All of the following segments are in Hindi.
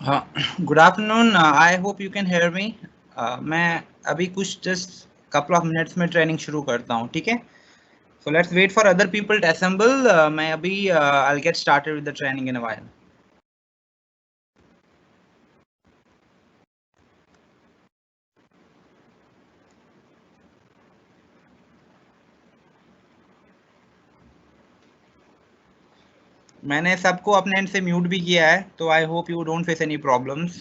हाँ, good afternoon. I hope you can hear me. मैं अभी कुछ जस्ट कपल ऑफ मिनट्स में ट्रेनिंग शुरू करता हूँ, ठीक है? So let's wait for other people to assemble. मैं अभी I will get started with the training in a while. मैंने सबको अपने एंड से म्यूट भी किया है, तो I hope you don't face any problems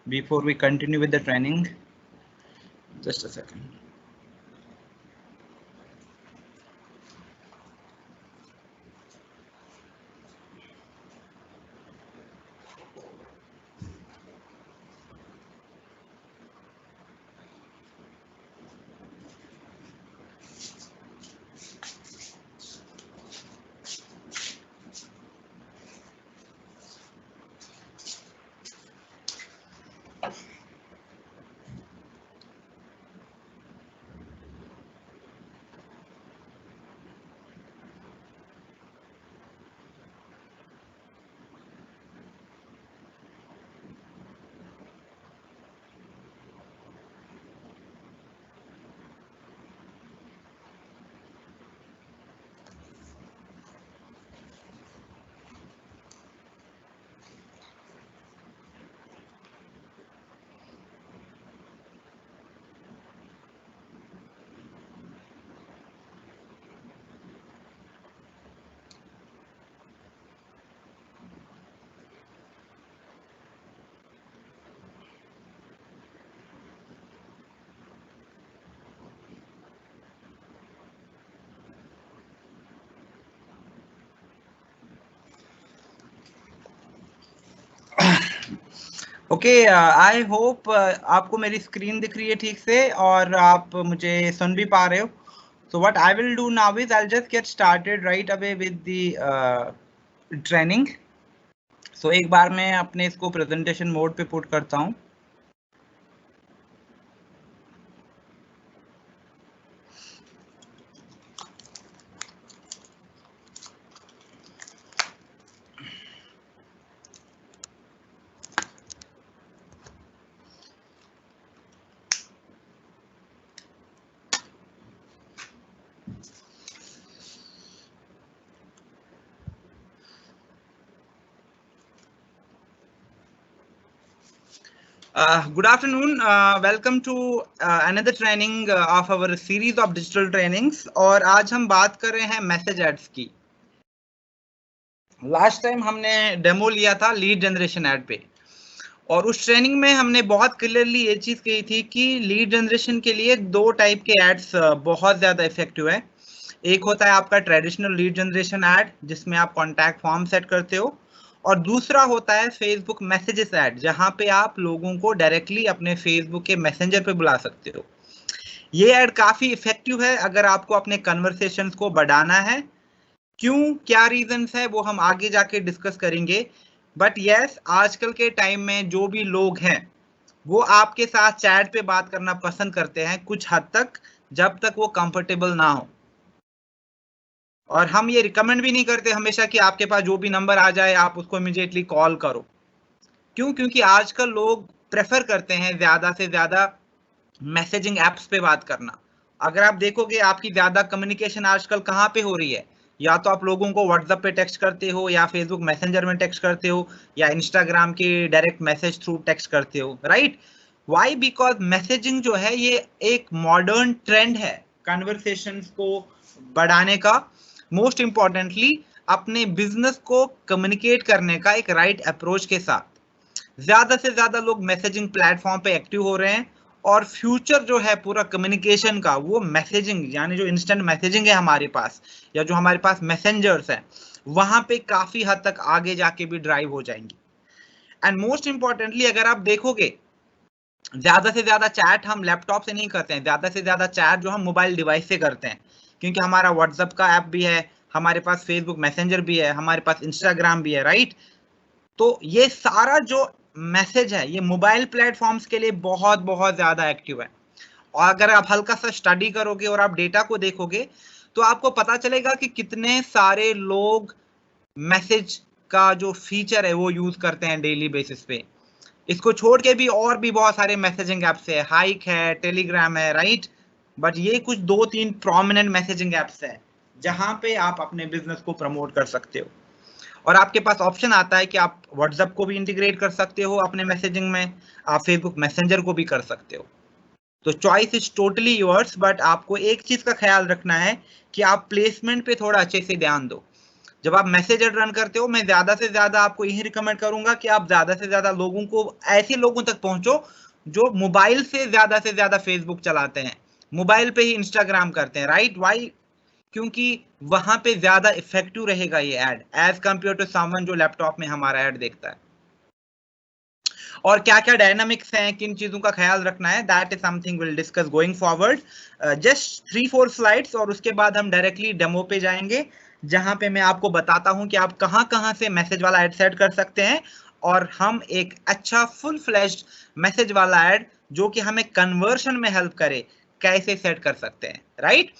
before we continue with the training. Just a second. Okay, I hope आपको मेरी स्क्रीन दिख रही है ठीक से और आप मुझे सुन भी पा रहे हो। So what I will do now is I'll just get started right away with the training. So एक बार मैं अपने इसको प्रेजेंटेशन मोड पे पुट करता हूँ। Good afternoon. Welcome to another training of our series of digital trainings. और आज हम बात कर रहे हैं मैसेज एड्स की। लास्ट टाइम हमने डेमो लिया था लीड जनरेशन एड पे, और उस ट्रेनिंग में हमने बहुत क्लियरली ये चीज कही थी कि लीड जनरेशन के लिए दो टाइप के एड्स बहुत ज्यादा इफेक्टिव है। एक होता है आपका ट्रेडिशनल लीड जनरेशन एड, जिसमें आप कॉन्टैक्ट फॉर्म सेट करते हो, और दूसरा होता है फेसबुक मैसेजेस ऐड, जहां पे आप लोगों को डायरेक्टली अपने फेसबुक के मैसेंजर पे बुला सकते हो। ये ऐड काफी इफेक्टिव है अगर आपको अपने कन्वर्सेशंस को बढ़ाना है। क्यों, क्या रीजंस है, वो हम आगे जाके डिस्कस करेंगे। बट यस, आजकल के टाइम में जो भी लोग हैं वो आपके साथ चैट पे बात करना पसंद करते हैं कुछ हद तक, जब तक वो कंफर्टेबल ना हो। और हम ये रिकमेंड भी नहीं करते हमेशा कि आपके पास जो भी नंबर आ जाए आप उसको इमीडिएटली कॉल करो। क्यों? क्योंकि आजकल लोग प्रेफर करते हैं ज्यादा से ज्यादा मैसेजिंग एप्स पे बात करना। अगर आप देखोगे आपकी ज्यादा कम्युनिकेशन आजकल कहाँ पे हो रही है, या तो आप लोगों को व्हाट्सएप पे टेक्स्ट करते हो, या फेसबुक मैसेंजर में टेक्स्ट करते हो, या इंस्टाग्राम के डायरेक्ट मैसेज थ्रू टेक्स्ट करते हो, राइट? वाई? बिकॉज मैसेजिंग जो है ये एक मॉडर्न ट्रेंड है कन्वर्सेशंस को बढ़ाने का। मोस्ट इंपॉर्टेंटली अपने बिजनेस को कम्युनिकेट करने का एक राइट अप्रोच के साथ ज्यादा से ज्यादा लोग मैसेजिंग प्लेटफॉर्म पे एक्टिव हो रहे हैं। और फ्यूचर जो है पूरा कम्युनिकेशन का, वो मैसेजिंग, यानी जो इंस्टेंट मैसेजिंग है हमारे पास, या जो हमारे पास मैसेंजर्स है, वहां पे काफी हद तक आगे जाके भी ड्राइव हो जाएंगी। एंड मोस्ट इंपॉर्टेंटली अगर आप देखोगे, ज्यादा से ज्यादा चैट हम लैपटॉप से नहीं करते हैं, ज्यादा से ज्यादा चैट जो हम मोबाइल डिवाइस से करते हैं, क्योंकि हमारा व्हाट्सएप का ऐप भी है, हमारे पास फेसबुक मैसेंजर भी है, हमारे पास इंस्टाग्राम भी है, राइट? तो ये सारा जो मैसेज है ये मोबाइल प्लेटफॉर्म्स के लिए बहुत बहुत ज्यादा एक्टिव है। और अगर आप हल्का सा स्टडी करोगे और आप डेटा को देखोगे, तो आपको पता चलेगा कि कितने सारे लोग मैसेज का जो फीचर है वो यूज करते हैं डेली बेसिस पे। इसको छोड़ के भी और भी बहुत सारे मैसेजिंग एप्स है, हाइक है, टेलीग्राम है, राइट। बट ये कुछ 2-3 प्रोमिनेंट मैसेजिंग एप्स है जहां पे आप अपने बिजनेस को प्रमोट कर सकते हो। और आपके पास ऑप्शन आता है कि आप व्हाट्सएप को भी इंटीग्रेट कर सकते हो अपने मैसेजिंग में, आप फेसबुक मैसेंजर को भी कर सकते हो। तो choice is totally yours, but आपको एक चीज का ख्याल रखना है कि आप प्लेसमेंट पे थोड़ा अच्छे से ध्यान दो। जब आप मैसेजर रन करते हो, मैं ज्यादा से ज्यादा आपको यही रिकमेंड करूंगा कि आप ज्यादा से ज्यादा लोगों को, ऐसे लोगों तक पहुंचो जो मोबाइल से ज्यादा फेसबुक चलाते हैं, मोबाइल पे ही इंस्टाग्राम करते हैं, राइट। वाई? क्योंकि वहां पे ज्यादा इफेक्टिव रहेगा ये ad as compare to someone जो लैपटॉप में हमारा एड देखता है। और क्या क्या डायनामिक्स हैं, किन चीजों का ख्याल रखना है, that is something will discuss going forward. Just 3-4 slides और उसके बाद हम डायरेक्टली डेमो पे जाएंगे, जहां पे मैं आपको बताता हूं कि आप कहां कहां से मैसेज वाला एड सेट कर सकते हैं, और हम एक अच्छा फुल फ्लैश्ड मैसेज वाला एड जो कि हमें कन्वर्शन में हेल्प करे कैसे सेट कर सकते हैं, राइट।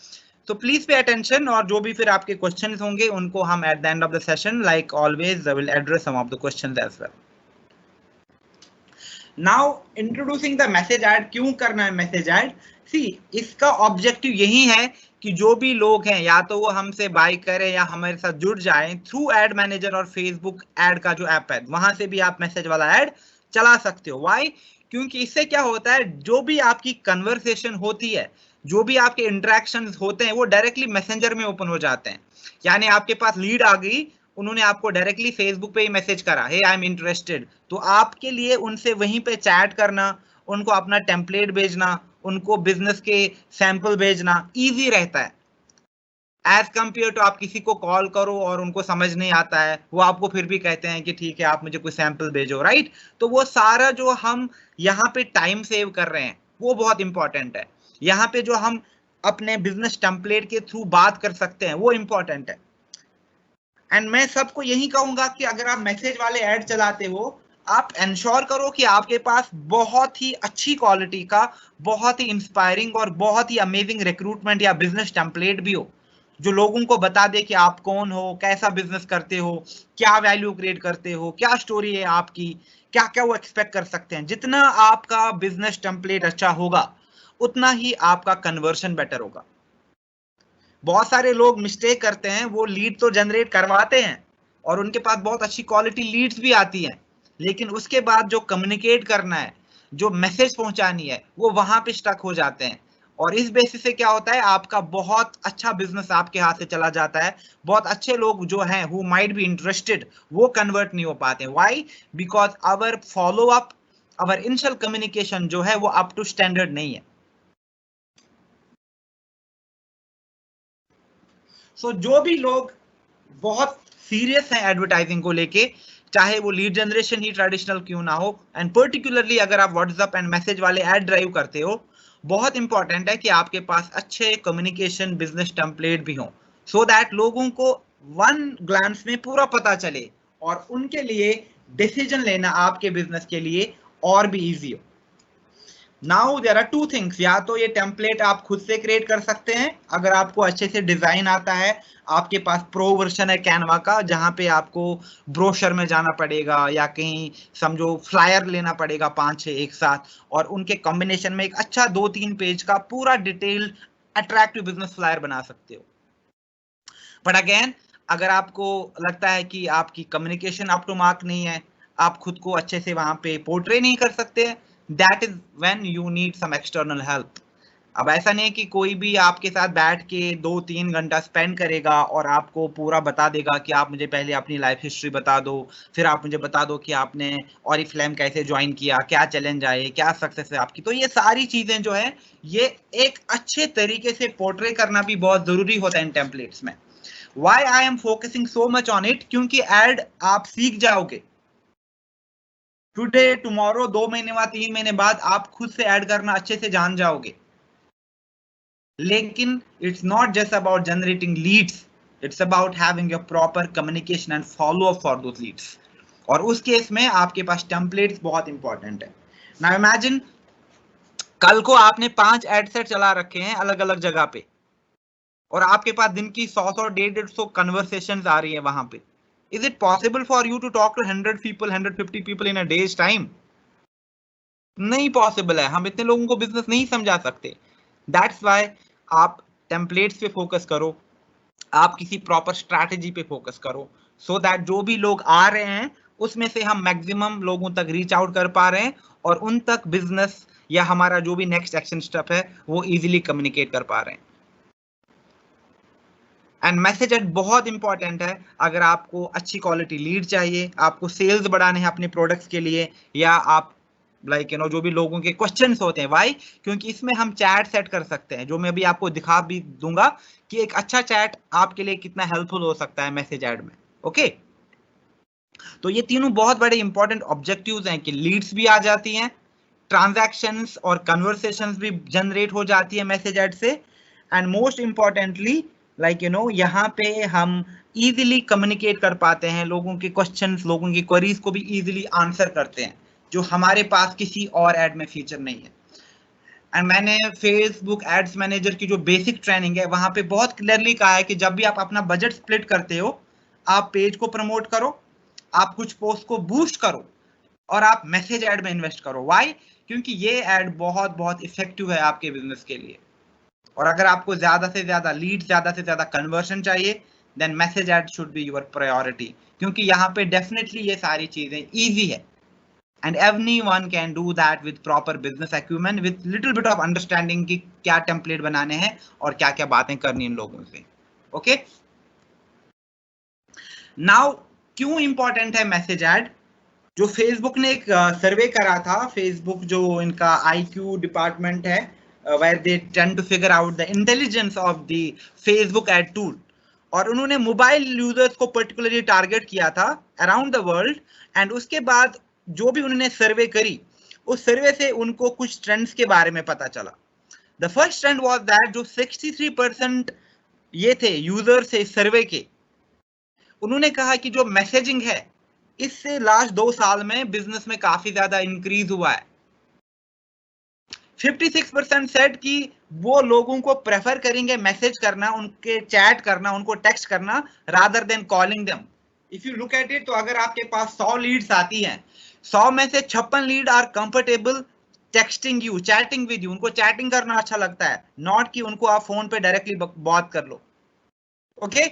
तो प्लीज पे अटेंशन, और जो भी फिर आपके क्वेश्चंस होंगे उनको हम at the end of the session like always will address some of the questions as well. Now introducing the message ad. क्यों करना है मैसेज ऐड? सी, इसका ऑब्जेक्टिव यही है कि जो भी लोग हैं, या तो वो हमसे बाय करें या हमारे साथ जुड़ जाएं थ्रू एड मैनेजर और फेसबुक एड का जो ऐप है, वहां से भी आप मैसेज वाला एड चला सकते हो। व्हाई? क्योंकि इससे क्या होता है, जो भी आपकी कन्वर्सेशन होती है, जो भी आपके इंटरेक्शंस होते हैं, वो डायरेक्टली मैसेंजर में ओपन हो जाते हैं। यानी आपके पास लीड आ गई, उन्होंने आपको डायरेक्टली फेसबुक पे ही मैसेज करा, हे आई एम इंटरेस्टेड, तो आपके लिए उनसे वहीं पे चैट करना, उनको अपना टेम्पलेट भेजना, उनको बिजनेस के सैंपल भेजना इजी रहता है, एज कंपेयर टू आप किसी को कॉल करो और उनको समझ नहीं आता है, वो आपको फिर भी कहते हैं कि ठीक है आप मुझे कोई सैंपल भेजो, राइट। तो वो सारा जो हम यहाँ पे टाइम सेव कर रहे हैं वो बहुत इंपॉर्टेंट है। यहाँ पे जो हम अपने बिजनेस टेम्पलेट के थ्रू बात कर सकते हैं वो इंपॉर्टेंट है। एंड मैं सबको यही कहूंगा कि अगर आप मैसेज वाले ऐड चलाते हो, आप इंश्योर करो कि आपके पास बहुत ही अच्छी क्वालिटी का, बहुत ही इंस्पायरिंग और बहुत ही अमेजिंग रिक्रूटमेंट या बिजनेस टेम्पलेट भी हो, जो लोगों को बता दे कि आप कौन हो, कैसा बिजनेस करते हो, क्या वैल्यू क्रिएट करते हो, क्या स्टोरी है आपकी, क्या क्या वो एक्सपेक्ट कर सकते हैं। जितना आपका बिजनेस टेम्पलेट अच्छा होगा, उतना ही आपका कन्वर्शन बेटर होगा। बहुत सारे लोग मिस्टेक करते हैं, वो लीड तो जनरेट करवाते हैं और उनके पास बहुत अच्छी क्वालिटी लीड्स भी आती हैं, लेकिन उसके बाद जो कम्युनिकेट करना है, जो मैसेज पहुंचानी है, वो वहां पे स्टक हो जाते हैं। और इस बेसिस से क्या होता है, आपका बहुत अच्छा बिजनेस आपके हाथ से चला जाता है। बहुत अच्छे लोग जो हैं हु माइट बी इंटरेस्टेड, वो कन्वर्ट नहीं हो पाते। Why? Because our follow up, our initial communication जो है वो अप टू स्टैंडर्ड नहीं है। सो जो भी लोग बहुत सीरियस हैं एडवर्टाइजिंग को लेके, चाहे वो लीड जनरेशन ही ट्रेडिशनल क्यों ना हो, एंड पर्टिकुलरली अगर आप व्हाट्सएप एंड मैसेज वाले एड ड्राइव करते हो, बहुत इंपॉर्टेंट है कि आपके पास अच्छे कम्युनिकेशन बिजनेस टेम्पलेट भी हो, सो दैट लोगों को वन ग्लांस में पूरा पता चले और उनके लिए डिसीजन लेना आपके बिजनेस के लिए और भी इजी हो। Now there are two things, या तो ये टेम्पलेट आप खुद से क्रिएट कर सकते हैं अगर आपको अच्छे से डिजाइन आता है, आपके पास प्रो वर्जन है कैनवा का, जहां पे आपको ब्रोशर में जाना पड़ेगा या कहीं समझो फ्लायर लेना पड़ेगा 5-6 एक साथ, और उनके कॉम्बिनेशन में एक अच्छा 2-3 पेज का पूरा डिटेल्ड अट्रैक्टिव बिजनेस फ्लायर बना सकते हो। बट अगेन, अगर आपको लगता है कि आपकी कम्युनिकेशन अप टू मार्क नहीं है, आप खुद को अच्छे से वहां पे पोर्ट्रे नहीं कर सकते, that is when you need some external help. अब ऐसा नहीं है कि कोई भी आपके साथ बैठ के 2-3 घंटा स्पेंड करेगा और आपको पूरा बता देगा कि आप मुझे पहले अपनी लाइफ हिस्ट्री बता दो, फिर आप मुझे बता दो कि आपने ऑरिफ्लेम कैसे ज्वाइन किया, क्या चैलेंज आए, क्या सक्सेस है आपकी। तो ये सारी चीजें जो है, ये एक अच्छे तरीके से पोर्ट्रे करना भी बहुत जरूरी होता है इन टेम्पलेट्स में। Why I am focusing so much on it? क्योंकि एड आप सीख जाओगे टुडे, टुमारो, 2 महीने बाद, 3 महीने बाद आप खुद से ऐड करना अच्छे से जान जाओगे। लेकिन it's not just about generating leads, it's about having your proper communication and follow up for those leads. और उस केस में आपके पास टेम्पलेट्स बहुत इंपॉर्टेंट है। नाउ इमेजिन, कल को आपने 5 एड सेट चला रखे हैं अलग अलग जगह पे, और आपके पास दिन की 100 150 कन्वर्सेशंस आ रही है वहां पे। Is it possible for you to talk to 100 people, 150 people in a day's time? नहीं पॉसिबल है, हम इतने लोगों को बिजनेस नहीं समझा सकते। दैट्स वाई आप टेम्पलेट्स पे फोकस करो, आप किसी प्रॉपर स्ट्रैटेजी पे फोकस करो, सो दैट जो भी लोग आ रहे हैं उसमें से हम मैक्सिमम लोगों तक रीच आउट कर पा रहे हैं और उन तक बिजनेस या हमारा जो भी नेक्स्ट एक्शन स्टेप है वो इजीली कम्युनिकेट कर पा रहे हैं। एंड मैसेज एड बहुत इंपॉर्टेंट है। अगर आपको अच्छी क्वालिटी लीड चाहिए, आपको सेल्स बढ़ाने हैं अपने प्रोडक्ट्स के लिए, या आप जो भी लोगों के क्वेश्चंस होते हैं, वाई, क्योंकि इसमें हम चैट सेट कर सकते हैं, जो मैं भी आपको दिखा भी दूंगा कि एक अच्छा चैट आपके लिए कितना हेल्पफुल हो सकता है मैसेज ऐड में। ओके, तो ये तीनों बहुत बड़े इंपॉर्टेंट ऑब्जेक्टिव्स हैं कि लीड्स भी आ जाती हैं, ट्रांजैक्शंस और कन्वर्सेशंस भी जनरेट हो जाती है मैसेज ऐड से, एंड मोस्ट इंपॉर्टेंटली यहाँ पे हम इजीली कम्युनिकेट कर पाते हैं, लोगों के क्वेश्चंस, लोगों की क्वेरीज को भी इजीली आंसर करते हैं, जो हमारे पास किसी और ऐड में फीचर नहीं है। एंड मैंने फेसबुक एड्स मैनेजर की जो बेसिक ट्रेनिंग है वहां पे बहुत क्लियरली कहा है कि जब भी आप अपना बजट स्प्लिट करते हो, आप पेज को प्रमोट करो, आप कुछ पोस्ट को बूस्ट करो और आप मैसेज ऐड में इन्वेस्ट करो। व्हाई? क्योंकि ये ऐड बहुत बहुत इफेक्टिव है आपके बिजनेस के लिए। और अगर आपको ज्यादा से ज्यादा लीड, ज्यादा से ज्यादा कन्वर्शन चाहिए, then message ad should be your priority, क्योंकि यहाँ पे डेफिनेटली ये सारी चीजें इजी है and anyone can do that with proper business acumen, with little bit of understanding कि क्या टेम्पलेट बनाने हैं और क्या क्या बातें करनी इन लोगों से। ओके, नाउ क्यों इंपॉर्टेंट है मैसेज ऐड? जो फेसबुक ने एक सर्वे करा था, फेसबुक जो इनका IQ डिपार्टमेंट है, where they tend to figure out the intelligence of the Facebook ad tool, और उन्होंने मोबाइल यूजर्स को पर्टिकुलरली टारगेट किया था अराउंड द वर्ल्ड, एंड उसके बाद जो भी उन्होंने सर्वे करी, उस सर्वे से उनको कुछ ट्रेंड्स के बारे में पता चला। The first trend was that जो 63% ये थे यूजर से सर्वे के, उन्होंने कहा कि जो मैसेजिंग है इससे लास्ट 2 साल में बिजनेस में काफी ज्यादा इंक्रीज हुआ है। 56% सेट कि वो लोगों को प्रेफर करेंगे मैसेज करना, उनके चैट करना, उनको टेक्स्ट करना, rather than calling them. If you look at it, तो अगर आपके पास 100 लीड्स आती हैं, 100 में से 56 lead are comfortable texting you, chatting with you, उनको चैटिंग करना अच्छा लगता है, नॉट कि उनको आप फोन पे डायरेक्टली बात कर लो। ओके,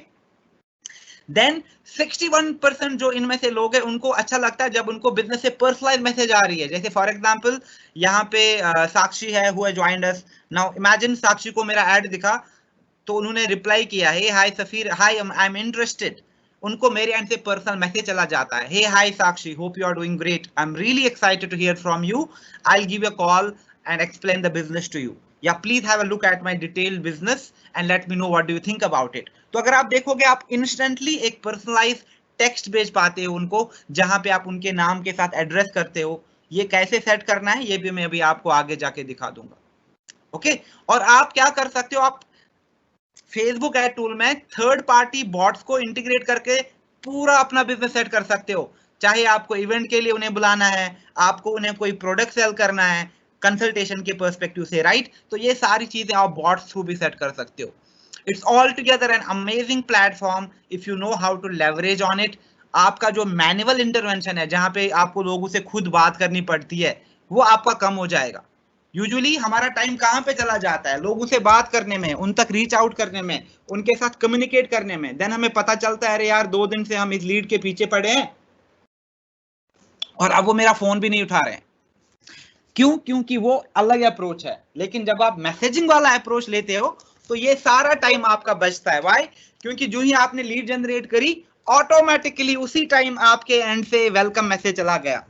देन 61% जो इनमें से लोग हैं उनको अच्छा लगता है जब उनको बिजनेस से पर्सनलाइज मैसेज आ रही है। जैसे फॉर एग्जांपल यहाँ पे साक्षी है, who has joined us now. Imagine Sakshi को मेरा ऐड दिखा तो उन्होंने रिप्लाई किया, हे हाय सफीर, हाय आई एम इंटरेस्टेड। उनको मेरे एंड से पर्सनल मैसेज चला जाता है, hey hi Sakshi, hope you are doing great, I am really excited to hear from you, I will give you a call and explain the business to you, या please have a look at my detailed business and let me know what do you think about it. तो अगर आप देखोगे, आप इंस्टेंटली एक पर्सनलाइज टेक्स्ट भेज पाते हो उनको, जहां पे आप उनके नाम के साथ एड्रेस करते हो। ये कैसे सेट करना है ये भी मैं अभी आपको आगे जाके दिखा दूंगा। ओके, और आप क्या कर सकते हो, आप फेसबुक एड टूल में थर्ड पार्टी बॉट्स को इंटीग्रेट करके पूरा अपना बिजनेस सेट कर सकते हो। चाहे आपको इवेंट के लिए उन्हें बुलाना है, आपको उन्हें कोई प्रोडक्ट सेल करना है कंसल्टेशन के पर्सपेक्टिव से, राइट? तो ये सारी चीजें आप बॉट्स थ्रू भी सेट कर सकते हो। It's all together an amazing platform if you know how to leverage on it. आपका जो मैनुअल इंटरवेंशन है, जहां पे आपको लोगों से खुद बात करनी पड़ती है, वो आपका कम हो जाएगा। यूजुअली हमारा टाइम कहाँ पे चला जाता है? लोगों से बात करने में, उन तक रीच आउट करने में, उनके साथ कम्युनिकेट करने में। देन हमें पता चलता है, अरे यार 2 दिन से हम इस लीड के पीछे पड़े हैं और अब वो मेरा फोन भी नहीं उठा रहे हैं। क्यों? क्योंकि वो अलग अप्रोच है। लेकिन जब आप मैसेजिंग वाला अप्रोच लेते हो तो ये सारा टाइम आपका बचता है। व्हाई? क्योंकि जो ही आपने लीड जनरेट करी, ऑटोमेटिकली उसी टाइम आपके एंड से वेलकम मैसेज चला गया।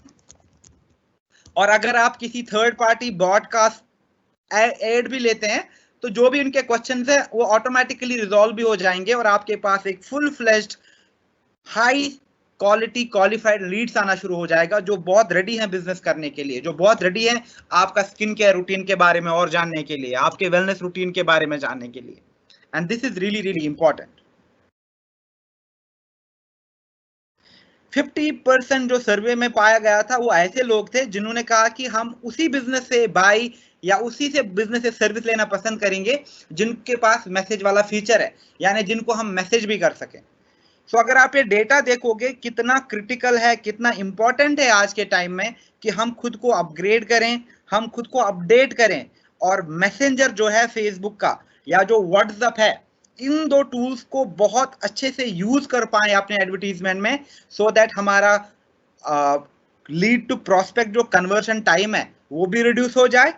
और अगर आप किसी थर्ड पार्टी बॉट का एड भी लेते हैं तो जो भी उनके क्वेश्चंस है वो ऑटोमेटिकली रिजॉल्व भी हो जाएंगे और आपके पास एक full fledged high quality qualified leads आना शुरू हो जाएगा, जो बहुत रेडी हैं बिजनेस करने के लिए, जो बहुत रेडी हैं आपका स्किन केयर रूटीन के बारे में और जानने के लिए, आपके वेलनेस रूटीन के बारे में जानने के लिए। And this is really really important. 50% जो सर्वे में पाया गया था वो ऐसे लोग थे जिन्होंने कहा कि हम उसी बिजनेस से बाई या उसी से बिजनेस से सर्विस लेना पसंद करेंगे जिनके पास मैसेज वाला फीचर है, यानी जिनको हम मैसेज भी कर सकें। सो अगर आप ये डेटा देखोगे कितना क्रिटिकल है, कितना इंपॉर्टेंट है आज के टाइम में कि हम खुद को अपग्रेड करें, हम खुद को अपडेट करें, और मैसेंजर जो है फेसबुक का या जो व्हाट्सएप है, इन दो टूल्स को बहुत अच्छे से यूज कर पाए अपने एडवर्टीजमेंट में, सो दैट हमारा लीड टू प्रोस्पेक्ट जो कन्वर्शन टाइम है वो भी रिड्यूस हो जाए,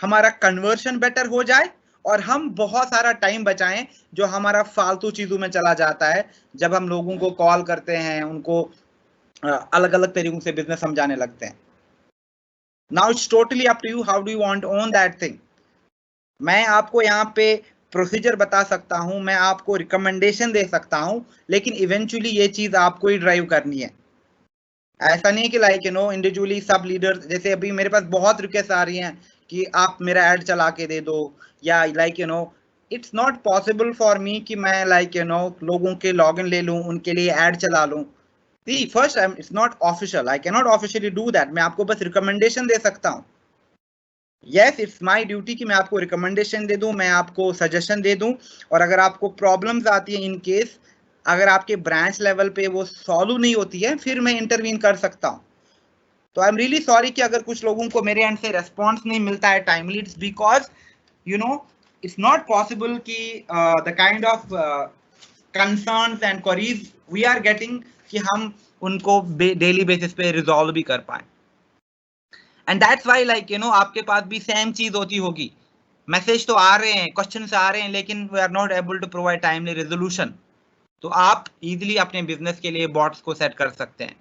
हमारा कन्वर्शन बेटर हो जाए, और हम बहुत सारा टाइम बचाएं जो हमारा फालतू चीजों में चला जाता है जब हम लोगों को कॉल करते हैं, उनको अलग अलग तरीकों से बिजनेस समझाने लगते हैं। Now it's totally up to you, how do you want to own that thing. मैं आपको यहाँ पे प्रोसीजर बता सकता हूँ, मैं आपको रिकमेंडेशन दे सकता हूँ, लेकिन इवेंचुअली ये चीज आपको ही ड्राइव करनी है। ऐसा नहीं कि लाइक इंडिविजुअली सब लीडर्स, जैसे अभी मेरे पास बहुत रिक्वेस्ट आ रही हैं कि आप मेरा ऐड चला के दे दो, या like it's not possible for me कि मैं लाइक लोगों के लॉगिन ले लूं, उनके लिए ऐड चला लूं। First it's not official, I can not officially do that. मैं आपको बस रिकमेंडेशन दे सकता हूँ। यस, इट्स माय ड्यूटी कि मैं आपको रिकमेंडेशन दे दूं, मैं आपको सजेशन दे दूं, और अगर आपको प्रॉब्लम्स आती है, इन केस अगर आपके ब्रांच लेवल पे वो सॉल्व नहीं होती है, फिर मैं इंटरवीन कर सकता हूं। तो आई एम रियली सॉरी कि अगर कुछ लोगों को मेरे एंड से रेस्पॉन्स नहीं मिलता है timely, it's because it's not possible कि the kind of concerns and queries we are getting कि हम उनको डेली बेसिस पे रिजॉल्व भी कर पाए। एंड दैट्स वाई लाइक आपके पास भी सेम चीज होती होगी, मैसेज तो आ रहे हैं, क्वेश्चंस आ रहे हैं, लेकिन we are not able to provide timely resolution. तो आप इजीली अपने बिजनेस के लिए बॉट्स को सेट कर सकते हैं।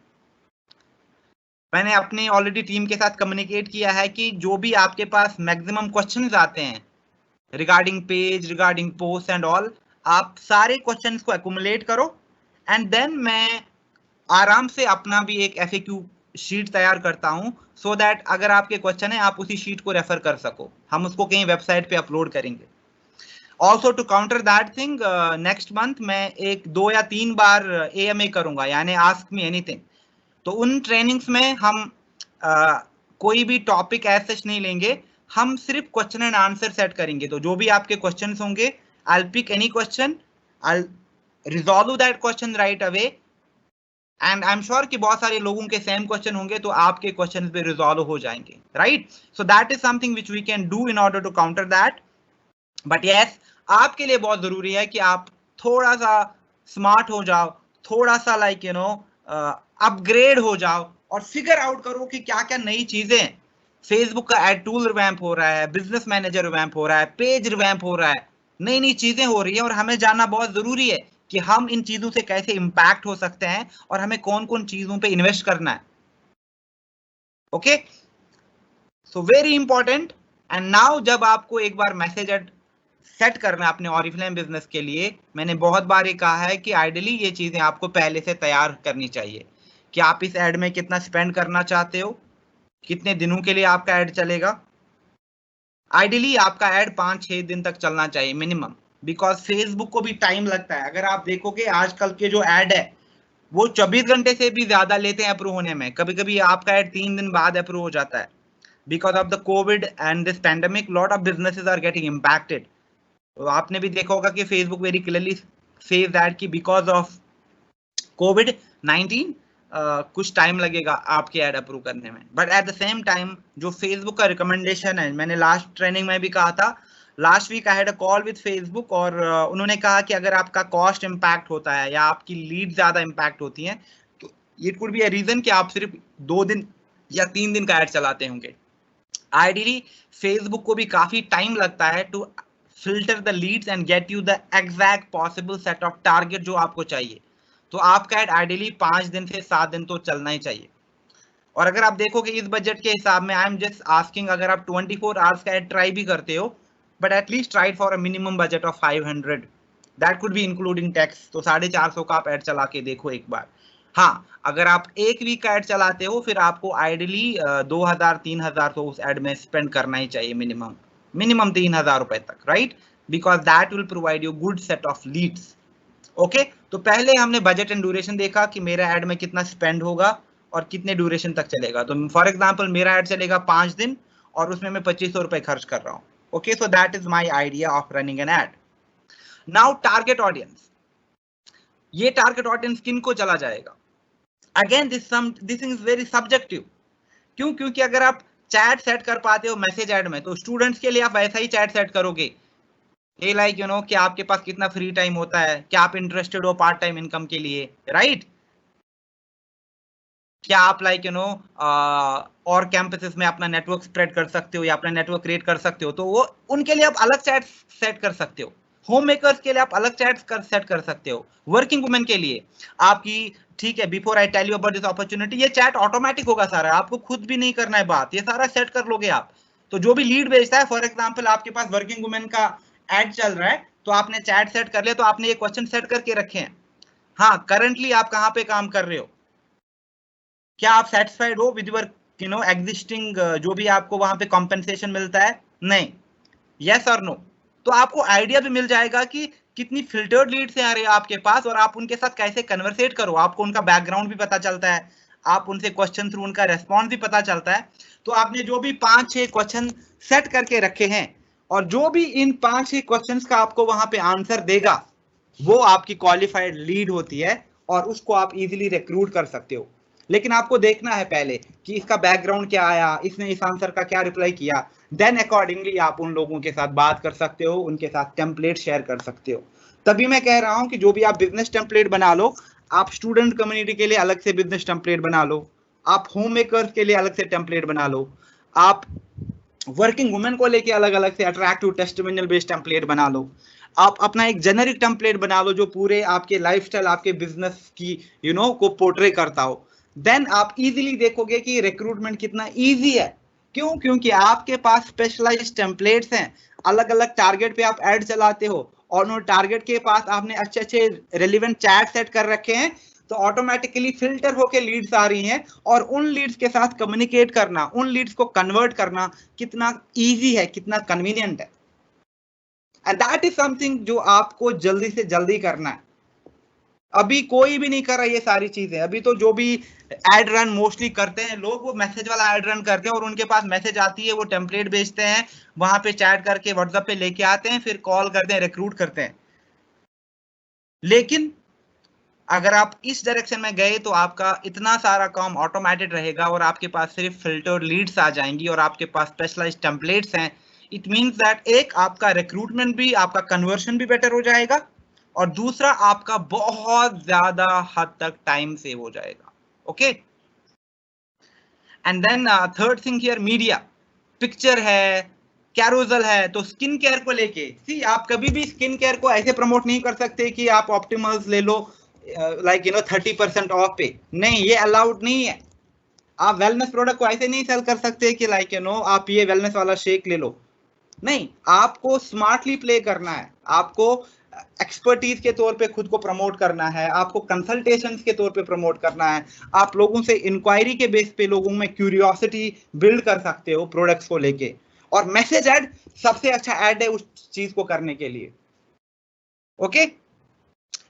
मैंने अपनी ऑलरेडी टीम के साथ कम्युनिकेट किया है कि जो भी आपके पास मैक्सिमम क्वेश्चंस आते हैं regarding page, regarding post and all, आप सारे क्वेश्चंस को एक्युमुलेट करो, एंड देन मैं आराम से अपना भी एक FAQ शीट तैयार करता हूं, सो दैट अगर आपके क्वेश्चन है आप उसी शीट को रेफर कर सको, हम उसको कहीं वेबसाइट पे अपलोड करेंगे। Also to counter that thing, next month मैं 1, 2 या 3 बार AMA करूंगा, यानी आस्क मी एनीथिंग। तो उन ट्रेनिंग्स में हम कोई भी टॉपिक एज सच नहीं लेंगे, हम सिर्फ क्वेश्चन एंड आंसर सेट करेंगे। तो जो भी आपके क्वेश्चंस होंगे, I will pick any question, I will resolve that question right away, and I am sure कि बहुत सारे लोगों के सेम क्वेश्चन होंगे, तो आपके क्वेश्चन भी रिजॉल्व हो जाएंगे, right. So that is something which we can do in order to counter that. But yes, आपके लिए बहुत जरूरी है कि आप थोड़ा सा स्मार्ट हो जाओ, थोड़ा सा लाइक अपग्रेड हो जाओ, और फिगर आउट करो कि क्या क्या नई चीजें, फेसबुक का एड टूल रिवैम्प हो रहा है, बिजनेस मैनेजर रिवैम्प हो रहा है, पेज रिवैम्प हो रहा है, नई नई चीजें हो रही है, और हमें जानना बहुत जरूरी है कि हम इन चीजों से कैसे इंपैक्ट हो सकते हैं, और हमें कौन कौन चीजों पे इन्वेस्ट करना है। Okay, so very important. And now जब आपको एक बार मैसेज एड सेट करना है अपने ऑरिफ्लेम बिजनेस के लिए, मैंने बहुत बार ये कहा है कि आइडियली ये चीजें आपको पहले से तैयार करनी चाहिए कि आप इस एड में कितना स्पेंड करना चाहते हो, कितने दिनों के लिए आपका एड चलेगा। आइडियली आपका एड 5-6 दिन तक चलना चाहिए मिनिमम, बिकॉज फेसबुक को भी टाइम लगता है। अगर आप देखोगे आजकल के जो एड है वो 24 घंटे से भी ज्यादा लेते हैं अप्रूव होने में, कभी कभी आपका एड 3 दिन बाद अप्रूव हो जाता है। Because of the covid and this pandemic, lot of businesses are getting impacted. तो आपने भी देखा होगा कि Facebook very clearly says that कि बिकॉज ऑफ कोविड-19 कुछ टाइम लगेगा आपके ऐड अप्रूव करने में। But at the same time जो फेसबुक का रिकमेंडेशन है, मैंने लास्ट ट्रेनिंग में भी कहा था, last week I had a call with Facebook, और उन्होंने कहा कि अगर आपका कॉस्ट इम्पैक्ट होता है या आपकी लीड ज्यादा इम्पैक्ट होती है, तो it could be a reason कि आप सिर्फ 2 दिन या 3 दिन का ऐड चलाते होंगे। आइडियली फेसबुक को भी काफी टाइम लगता है to filter the leads and get you the exact possible set of target जो आपको चाहिए। तो आपका एड आइडियली 5 दिन से 7 दिन तो चलना ही चाहिए। और अगर आप देखोगे इस बजट के हिसाब में, आई एम जस्ट आस्किंग, अगर आप 24 आवर्स का एड ट्राई भी करते हो, but at least try for a minimum budget of 500, that could be including tax. तो 450 का आप एड चला के देखो एक बार। हाँ, अगर आप एक वीक का एड चलाते हो, फिर आपको आइडियली 2000-3000 तो उस एड में स्पेंड करना ही चाहिए मिनिमम 3000 रुपए तक, right, because that will provide you good set of leads. Okay, तो पहले हमने बजट एंड ड्यूरेशन देखा कि मेरा एड में कितना स्पेंड होगा और कितने ड्यूरेशन तक चलेगा। तो फॉर एग्जांपल मेरा एड चलेगा 5 दिन और उसमें मैं 2500 रुपए खर्च कर रहा हूँ। Okay, so that is my idea of running an ad. Now target audience, ये टारगेट ऑडियंस किनको चला जाएगा? Again this is very subjective. क्यों? क्योंकि अगर आप चैट सेट कर पाते हो मैसेज ऐड में, तो स्टूडेंट्स के लिए आप वैसा ही चैट सेट करोगे, ये लाइक यू नो कि आपके पास कितना फ्री टाइम होता है, क्या आप इंटरेस्टेड हो पार्ट टाइम इनकम के लिए, राइट? क्या आप लाइक यू नो और कैंपसेस में अपना नेटवर्क स्प्रेड कर सकते हो या अपना नेटवर्क क्रिएट कर सकते हो, तो वो उनके लिए आप अलग चैट सेट कर सकते हो। होम मेकर्स के लिए आप अलग चैट सेट कर सकते हो। वर्किंग वुमेन के लिए आपकी, ठीक है, before I tell you about this opportunity, ये चैट ऑटोमेटिक होगा सारा, आपको खुद भी नहीं करना है बात, ये सारा सेट कर लोगे आप। तो जो भी लीड भेजता है, फॉर एग्जाम्पल आपके पास वर्किंग वुमेन का एड चल रहा है, तो आपने चैट सेट कर लिया, तो आपने ये क्वेश्चन सेट करके रखे हैं, हाँ करंटली आप कहाँ पे काम कर रहे हो, क्या आप सेटिस्फाइड हो with your you know existing जो भी आपको वहां पे कॉम्पेंसेशन मिलता है, नहीं, यस और नो। तो आपको आइडिया भी मिल जाएगा कि कितनी फिल्टर्ड लीड से आ रहे हैं आपके पास, और आप उनके साथ कैसे कन्वर्सेट करो, आपको उनका बैकग्राउंड भी पता चलता है, आप उनसे क्वेश्चन थ्रू उनका रेस्पॉन्स भी पता चलता है। तो आपने जो भी 5-6 क्वेश्चन सेट करके रखे हैं, और जो भी इन 5-6 क्वेश्चन का आपको वहां पे आंसर देगा, वो आपकी क्वालिफाइड लीड होती है, और उसको आप इजीली रिक्रूट कर सकते हो। लेकिन आपको देखना है पहले कि इसका बैकग्राउंड क्या आया, इसने इस आंसर का क्या रिप्लाई किया, देन अकॉर्डिंगली आप उन लोगों के साथ बात कर सकते हो, उनके साथ टेम्पलेट शेयर कर सकते हो। तभी मैं कह रहा हूं कि जो भी आप बिजनेस टेम्पलेट बना लो, आप स्टूडेंट कम्युनिटी के लिए अलग से बिजनेस टेम्पलेट बना लो, आप होम मेकर्स के लिए अलग से टेम्पलेट बना लो, आप वर्किंग वुमेन को लेके अलग अलग से अट्रैक्टिव टेस्टिमोनियल बेस्ड टेम्पलेट बना लो, आप अपना एक जेनरिक टेम्पलेट बना लो जो पूरे आपके लाइफस्टाइल, आपके बिजनेस की यू नो को पोर्ट्रे करता हो। देन आप इजीली देखोगे कि रिक्रूटमेंट कितना इजी है। क्यों? क्योंकि आपके पास स्पेशलाइज्ड टेम्पलेट्स हैं, अलग अलग टारगेट पे आप ऐड चलाते हो, और उन टारगेट के पास आपने अच्छे अच्छे रेलिवेंट चैट सेट कर रखे हैं, तो ऑटोमेटिकली फिल्टर होके लीड्स आ रही हैं, और उन लीड्स के साथ कम्युनिकेट करना, उन लीड्स को कन्वर्ट करना कितना इजी है, कितना कन्वीनियंट है। एंड दैट इज समथिंग जो आपको जल्दी से जल्दी करना है। अभी कोई भी नहीं कर रहा ये सारी चीजें। अभी तो जो भी एड रन मोस्टली करते हैं लोग, वो मैसेज वाला एड रन करते हैं, और उनके पास मैसेज आती है, वो टेम्पलेट भेजते हैं, वहां पे चैट करके व्हाट्सएप पे लेके आते हैं, फिर कॉल करते हैं, रिक्रूट करते हैं। लेकिन अगर आप इस डायरेक्शन में गए, तो आपका इतना सारा काम ऑटोमेटेड रहेगा, और आपके पास सिर्फ फिल्टर्ड लीड्स आ जाएंगी, और आपके पास स्पेशलाइज्ड टेम्पलेट्स हैं। इट मींस दैट एक आपका रिक्रूटमेंट भी, आपका कन्वर्शन भी बेटर हो जाएगा, और दूसरा आपका बहुत ज्यादा हद तक टाइम सेव हो जाएगा। Okay, and then third thing here, media, picture है, कैरोजल है। तो स्किन केयर को लेके, सी आप कभी भी स्किन केयर को ऐसे प्रमोट नहीं कर सकते कि आप ऑप्टिमल्स ले लो लाइक यू नो 30% ऑफ पे, नहीं, ये अलाउड नहीं है। आप वेलनेस प्रोडक्ट को ऐसे नहीं सेल कर सकते कि लाइक यू नो आप ये वेलनेस वाला शेक ले लो, नहीं, आपको स्मार्टली प्ले करना है, आपको एक्सपर्टीज के तौर पे खुद को प्रमोट करना है, आपको कंसल्टेशंस के तौर पे प्रमोट करना है, आप लोगों से इंक्वायरी के बेस पे लोगों में क्यूरियोसिटी बिल्ड कर सकते हो प्रोडक्ट्स को लेके, और मैसेज ऐड सबसे अच्छा ऐड है उस चीज को करने के लिए। Okay,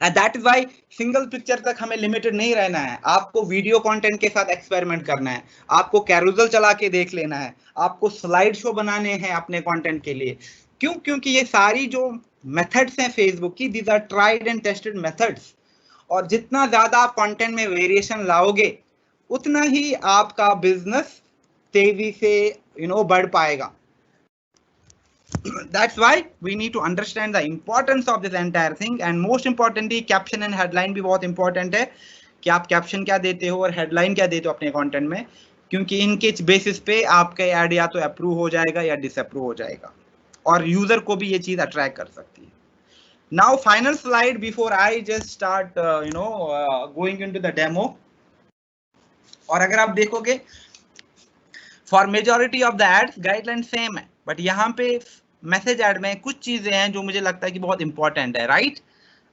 that is why single picture तक हमें लिमिटेड नहीं रहना है, आपको वीडियो कंटेंट के साथ एक्सपेरिमेंट करना है, आपको कैरोजल चला के देख लेना है, आपको स्लाइड शो बनाने हैं अपने कंटेंट के लिए। क्यों? क्योंकि ये सारी जो मेथड्स हैं फेसबुक की, these are tried and tested methods, और जितना ज्यादा आप कंटेंट में वेरिएशन लाओगे, उतना ही आपका बिजनेस तेजी से यू नो बढ़ पाएगा। That's why we need to understand the importance of this entire thing, and most importantly caption and headline भी बहुत important है कि आप कैप्शन क्या देते हो और हेडलाइन क्या देते हो अपने कंटेंट में, क्योंकि इनके बेसिस पे आपका ऐड या तो अप्रूव हो जाएगा या डिसअप्रूव हो जाएगा, और यूजर को भी ये चीज अट्रैक्ट कर सकती है। Now final slide before I just start you know going into the demo. और अगर आप देखोगे for majority of the ads guideline same है, बट यहाँ पे मैसेज ऐड में कुछ चीजें हैं जो मुझे लगता है कि बहुत इंपॉर्टेंट है, right?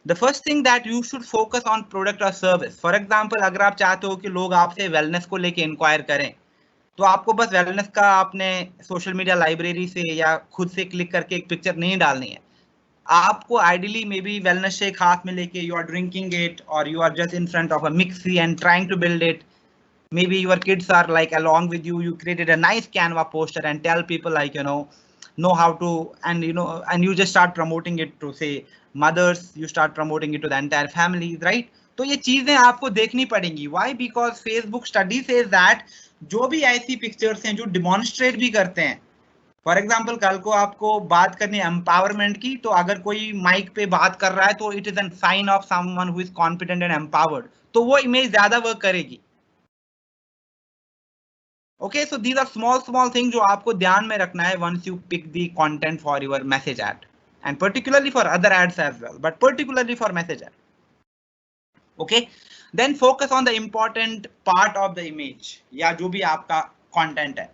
The first thing that you should focus on product और सर्विस। फॉर एग्जांपल, अगर आप चाहते हो कि लोग आपसे वेलनेस को लेके इंक्वायर करें, तो आपको बस वेलनेस का आपने सोशल मीडिया लाइब्रेरी से या खुद से क्लिक करके एक पिक्चर नहीं डालनी है। आपको ideally maybe wellness shake हाथ में लेके यू आर ड्रिंकिंग इट, और you are just in front of a mixie and trying to build it. Maybe your kids are like along with you, you created a nice Canva poster and tell people like know how to, and and you just start promoting it to say mothers, you start promoting it to the entire family, right? तो ये चीजें आपको देखनी पड़ेंगी. Why? Because Facebook study says that जो भी ऐसी पिक्चर्स हैं जो डिमॉन्स्ट्रेट भी करते हैं, फॉर एग्जाम्पल कल को आपको बात करनी है एम्पावरमेंट की, तो अगर कोई माइक पे बात कर रहा है तो it is an sign of someone who is confident and empowered, तो वो इमेज ज्यादा वर्क करेगी. Okay, so these are small thing जो आपको ध्यान में रखना है once you pick the content for your message ad, and particularly for other ads as well, but particularly for message ad. Okay, then focus on the important part of the image या जो भी आपका कंटेंट है.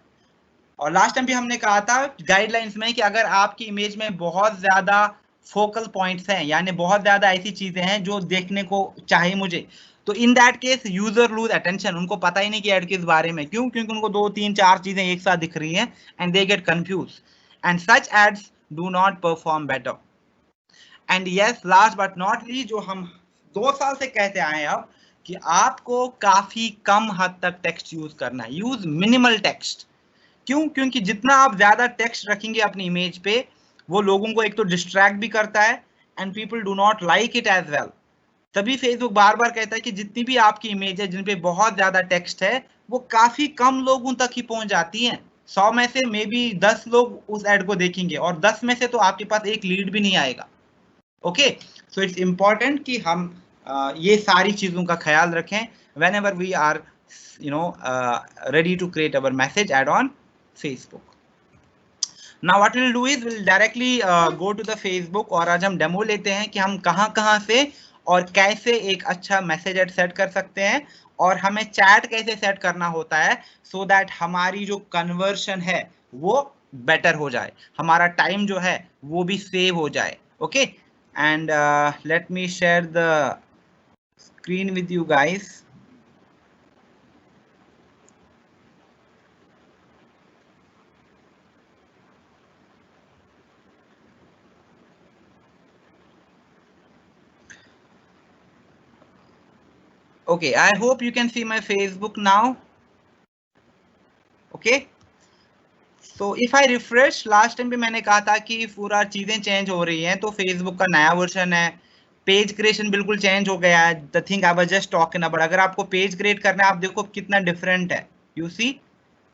और लास्ट टाइम भी हमने कहा था गाइडलाइंस में कि अगर आपकी इमेज में बहुत ज्यादा फोकल पॉइंट्स हैं, यानी बहुत ज्यादा ऐसी चीजें हैं जो देखने को चाहिए मुझे, तो in that case user lose attention. उनको पता ही नहीं कि एड किस बारे में, क्यों? क्योंकि उनको 2 3 4 चीजें एक साथ दिख रही हैं and they get confuse, and such ads do not perform better. And yes, last but not least, जो हम 2 साल से कहते आए हैं अब, कि आपको काफी कम हद तक टेक्स्ट यूज करना है. Use minimal text. क्यों? क्योंकि जितना आप ज्यादा टेक्स्ट रखेंगे अपनी इमेज पे, वो लोगों को एक तो डिस्ट्रैक्ट भी करता है and people do not like it as well. तभी फेसबुक बार बार कहता है कि जितनी भी आपकी इमेज है जिन पे बहुत ज्यादा टेक्स्ट है, वो काफी कम लोगों तक ही पहुंच जाती हैं. 100 में से मे बी 10 लोग उस एड को देखेंगे, और 10 में से तो आपके पास एक लीड भी नहीं आएगा. ओके, सो इट्स इंपॉर्टेंट कि हम ये सारी चीजों का ख्याल रखें whenever we are ready to create our message add on Facebook. Now what we'll do is we'll directly go to the Facebook, और आज हम डेमो लेते हैं कि हम कहां से और कैसे एक अच्छा मैसेज एड सेट कर सकते हैं, और हमें चैट कैसे सेट करना होता है so that हमारी जो कन्वर्शन है वो बेटर हो जाए, हमारा टाइम जो है वो भी सेव हो जाए. Okay, and let me share the screen with you guys. Okay, I hope you can see my Facebook now. Okay, so if I refresh, last time भी मैंने कहा था कि पूरा चीजें चेंज हो रही हैं, तो Facebook का नया वर्जन है, पेज क्रिएशन बिल्कुल चेंज हो गया है. The thing I was just talking about, अगर आपको पेज क्रिएट करना है, आप देखो कितना डिफरेंट है. यू सी,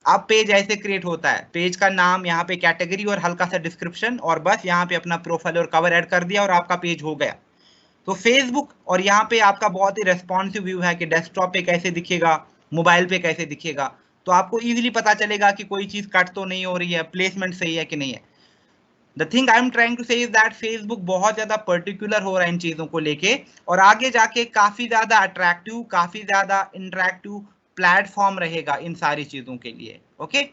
आप पेज ऐसे क्रिएट होता है, पेज का नाम, यहाँ पे कैटेगरी और हल्का सा डिस्क्रिप्शन, और बस यहाँ पे अपना प्रोफाइल और कवर ऐड कर दिया और आपका पेज हो गया. तो फेसबुक, और यहाँ पे आपका बहुत ही रेस्पॉन्सिव व्यू है कि डेस्कटॉप पे कैसे दिखेगा, मोबाइल पे कैसे दिखेगा, तो आपको इजीली पता चलेगा कि कोई चीज कट तो नहीं हो रही है, प्लेसमेंट सही है कि नहीं है. The thing I am trying to say is that Facebook बहुत ज्यादा पर्टिकुलर हो रहा है इन चीजों को लेके, और आगे जाके काफी ज्यादा अट्रैक्टिव, काफी ज्यादा इंटरेक्टिव प्लेटफॉर्म रहेगा इन सारी चीजों के लिए. Okay,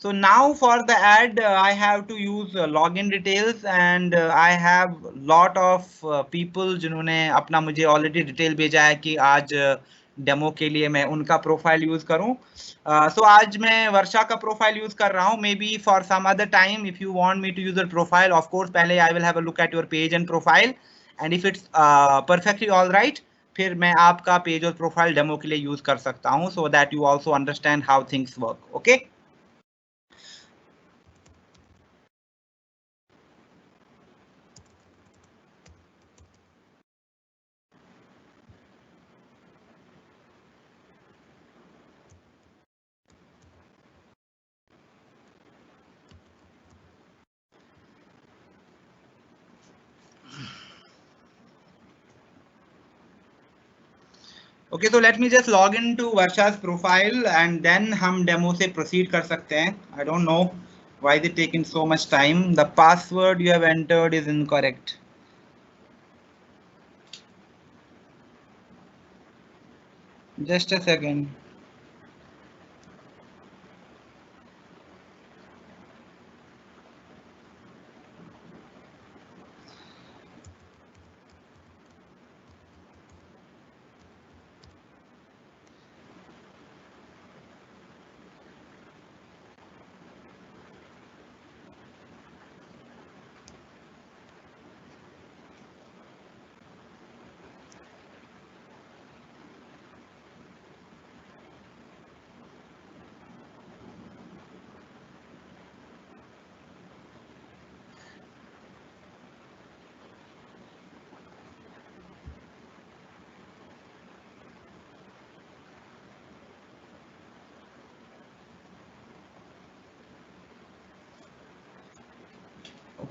so now for the ad I have to use login details, and I have lot of people जिन्होंने अपना मुझे already डिटेल भेजा है कि आज डेमो के लिए मैं उनका प्रोफाइल यूज करूं. So आज मैं वर्षा का प्रोफाइल यूज कर रहा हूं. Maybe for some other time if you want me to use your profile, of course पहले I will have a look at your page and profile, and if it's perfectly all right, फिर मैं आपका पेज और प्रोफाइल डेमो के लिए यूज कर सकता हूं, so that you also understand how things work. Okay, okay, तो let me just log in to Varsha's profile and then हम डेमो से प्रोसीड कर सकते हैं. I don't know why is it taking so much time. The password you have entered is incorrect. Just a second.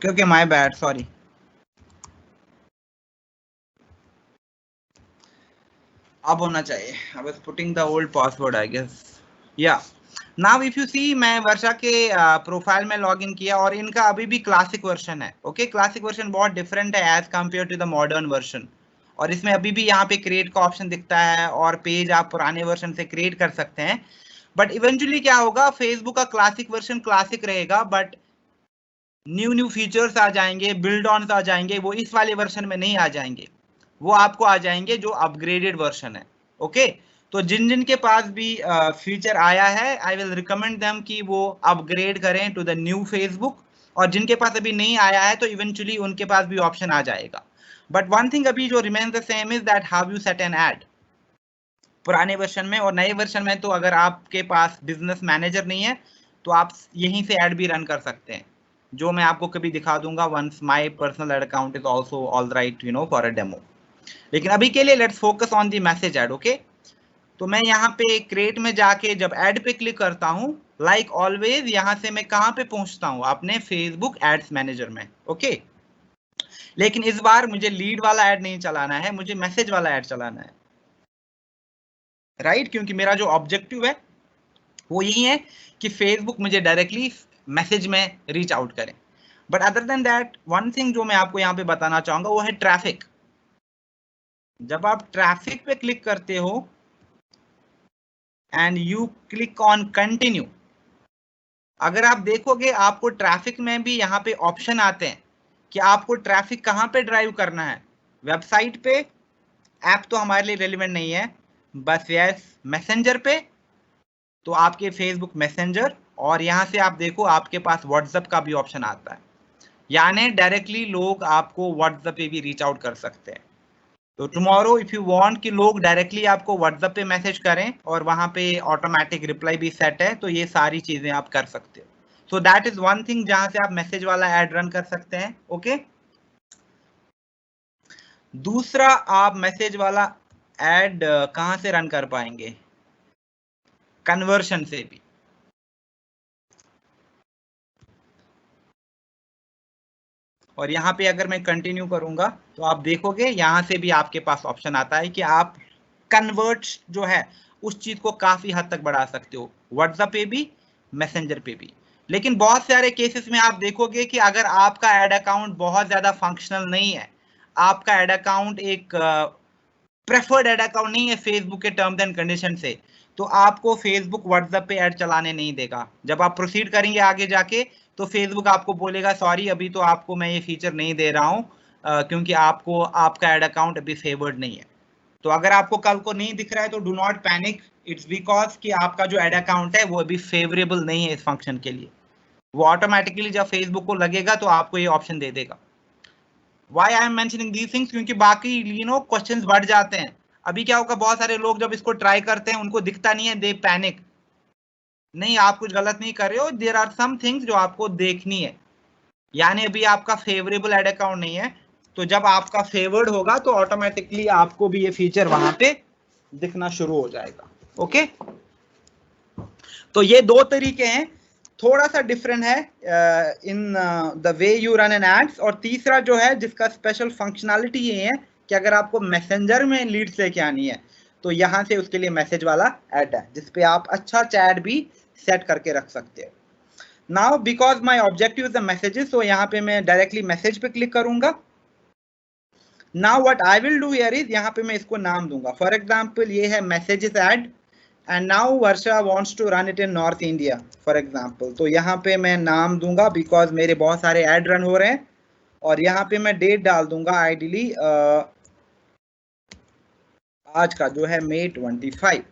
Okay my bad, sorry. अब होना चाहिए। I was putting the old password I guess. Yeah now if you see, मैं वर्षा के प्रोफाइल में लॉगिन किया और इनका अभी भी क्लासिक वर्जन है। ओके, क्लासिक वर्जन बहुत डिफरेंट है as compare to the modern version, और इसमें अभी भी यहाँ पे क्रिएट का ऑप्शन दिखता है और पेज आप पुराने वर्जन से क्रिएट कर सकते हैं। बट इवेंचुअली क्या होगा, फेसबुक का क्लासिक वर्जन क्लासिक रहेगा, बट न्यू फीचर्स आ जाएंगे, बिल्ड ऑन्स आ जाएंगे, वो इस वाले वर्जन में नहीं आ जाएंगे, वो आपको आ जाएंगे जो अपग्रेडेड वर्जन है। ओके, तो जिन जिन के पास भी फीचर आया है, आई विल रिकमेंड देम कि वो अपग्रेड करें टू द न्यू फेसबुक, और जिनके पास अभी नहीं आया है तो इवेंचुअली उनके पास भी ऑप्शन आ जाएगा। बट वन थिंग अभी जो remains the same is that how you set an ad पुराने वर्जन में और नए वर्जन में। तो अगर आपके पास बिजनेस मैनेजर नहीं है तो आप यहीं से ऐड भी रन कर सकते हैं, जो मैं आपको कभी दिखा दूंगा once my personal ad account is also all right for a demo. लेकिन अभी के लिए let's focus on the message ad. Okay, तो मैं यहाँ पे क्रिएट में जाके जब ऐड पे क्लिक करता हूँ, लाइक ऑलवेज यहाँ से मैं कहाँ पे पहुंचता हूँ, अपने फेसबुक एड्स मैनेजर में। ओके, लेकिन इस बार मुझे लीड वाला ऐड नहीं चलाना है, मुझे मैसेज वाला ऐड चलाना है, राइट? क्योंकि मेरा जो ऑब्जेक्टिव है वो यही है कि फेसबुक मुझे डायरेक्टली मैसेज में रीच आउट करे। But other than that, one thing जो मैं आपको यहाँ पे बताना चाहूंगा वो है ट्रैफिक। जब आप ट्रैफिक पे क्लिक करते हो and you click on continue, अगर आप देखोगे आपको ट्रैफिक में भी यहाँ पे ऑप्शन आते हैं कि आपको ट्रैफिक कहाँ पे ड्राइव करना है, वेबसाइट पे, ऐप तो हमारे लिए रेलिवेंट नहीं है, बस यस मैसेंजर पे, तो आपके फेसबुक मैसेंजर, और यहाँ से आप देखो आपके पास व्हाट्सएप का भी ऑप्शन आता है, यानी डायरेक्टली लोग आपको व्हाट्सएप पे भी रीच आउट कर सकते हैं। तो टुमारो इफ यू वांट कि लोग डायरेक्टली आपको व्हाट्सएप पे मैसेज करें और वहां पे ऑटोमेटिक रिप्लाई भी सेट है, तो ये सारी चीजें आप कर सकते हो। सो दैट इज वन थिंग जहां से आप मैसेज वाला ऐड रन कर सकते हैं। ओके, दूसरा, आप मैसेज वाला ऐड कहां से रन कर पाएंगे? कन्वर्शन से भी। और यहाँ पे अगर मैं कंटिन्यू करूंगा तो आप देखोगे यहाँ से भी आपके पास ऑप्शन आता है कि आप कन्वर्ट जो है उस चीज को काफी हद तक बढ़ा सकते हो, व्हाट्सएप पे भी, मैसेंजर पे भी। लेकिन बहुत सारे केसेस में आप देखोगे कि अगर आपका एड अकाउंट बहुत ज्यादा फंक्शनल नहीं है, आपका एड अकाउंट एक प्रेफर्ड एड अकाउंट नहीं है फेसबुक के टर्म्स एंड कंडीशन से, तो आपको फेसबुक व्हाट्सएप पे ऐड चलाने नहीं देगा। जब आप प्रोसीड करेंगे आगे जाके तो फेसबुक आपको बोलेगा सॉरी अभी तो आपको मैं ये फीचर नहीं दे रहा हूँ, क्योंकि आपको आपका एड अकाउंट अभी फेवर्ड नहीं है। तो अगर आपको कल को नहीं दिख रहा है तो do not panic, it's because कि आपका जो एड अकाउंट है वो अभी फेवरेबल नहीं है इस फंक्शन के लिए। वो ऑटोमेटिकली जब फेसबुक को लगेगा तो आपको ये ऑप्शन दे देगा। Why I am mentioning these things, क्योंकि बाकी क्वेश्चंस बढ़ जाते हैं। अभी क्या होगा, बहुत सारे लोग जब इसको ट्राई करते हैं उनको दिखता नहीं है, दे पैनिक। नहीं, आप कुछ गलत नहीं कर रहे हो, देयर आर सम थिंग्स जो आपको देखनी है, यानी अभी आपका फेवरेबल एड अकाउंट नहीं है, तो जब आपका फेवर्ड होगा तो ऑटोमेटिकली आपको भी ये फीचर वहां पे दिखना शुरू हो जाएगा। ओके, तो ये दो तरीके हैं, थोड़ा सा डिफरेंट है in the way you run an ads. और तीसरा जो है जिसका स्पेशल फंक्शनैलिटी ये है कि अगर आपको मैसेंजर में लीड्स लेके आनी है तो यहाँ से उसके लिए मैसेज वाला ऐड है जिसपे आप अच्छा चैट भी सेट करके रख सकते हो। Now because my objective is the messages, तो यहाँ पे मैं डायरेक्टली मैसेज पे क्लिक करूंगा। Now what I will do here is, यहाँ पे मैं इसको नाम दूंगा, फॉर एग्जांपल ये है messages ad and now Varsha wants to run it in north India for example. तो यहाँ पे मैं नाम दूंगा बिकॉज मेरे बहुत सारे ऐड रन हो रहे हैं, और यहाँ पे मैं डेट डाल दूंगा आइडियली आज का जो है May 25।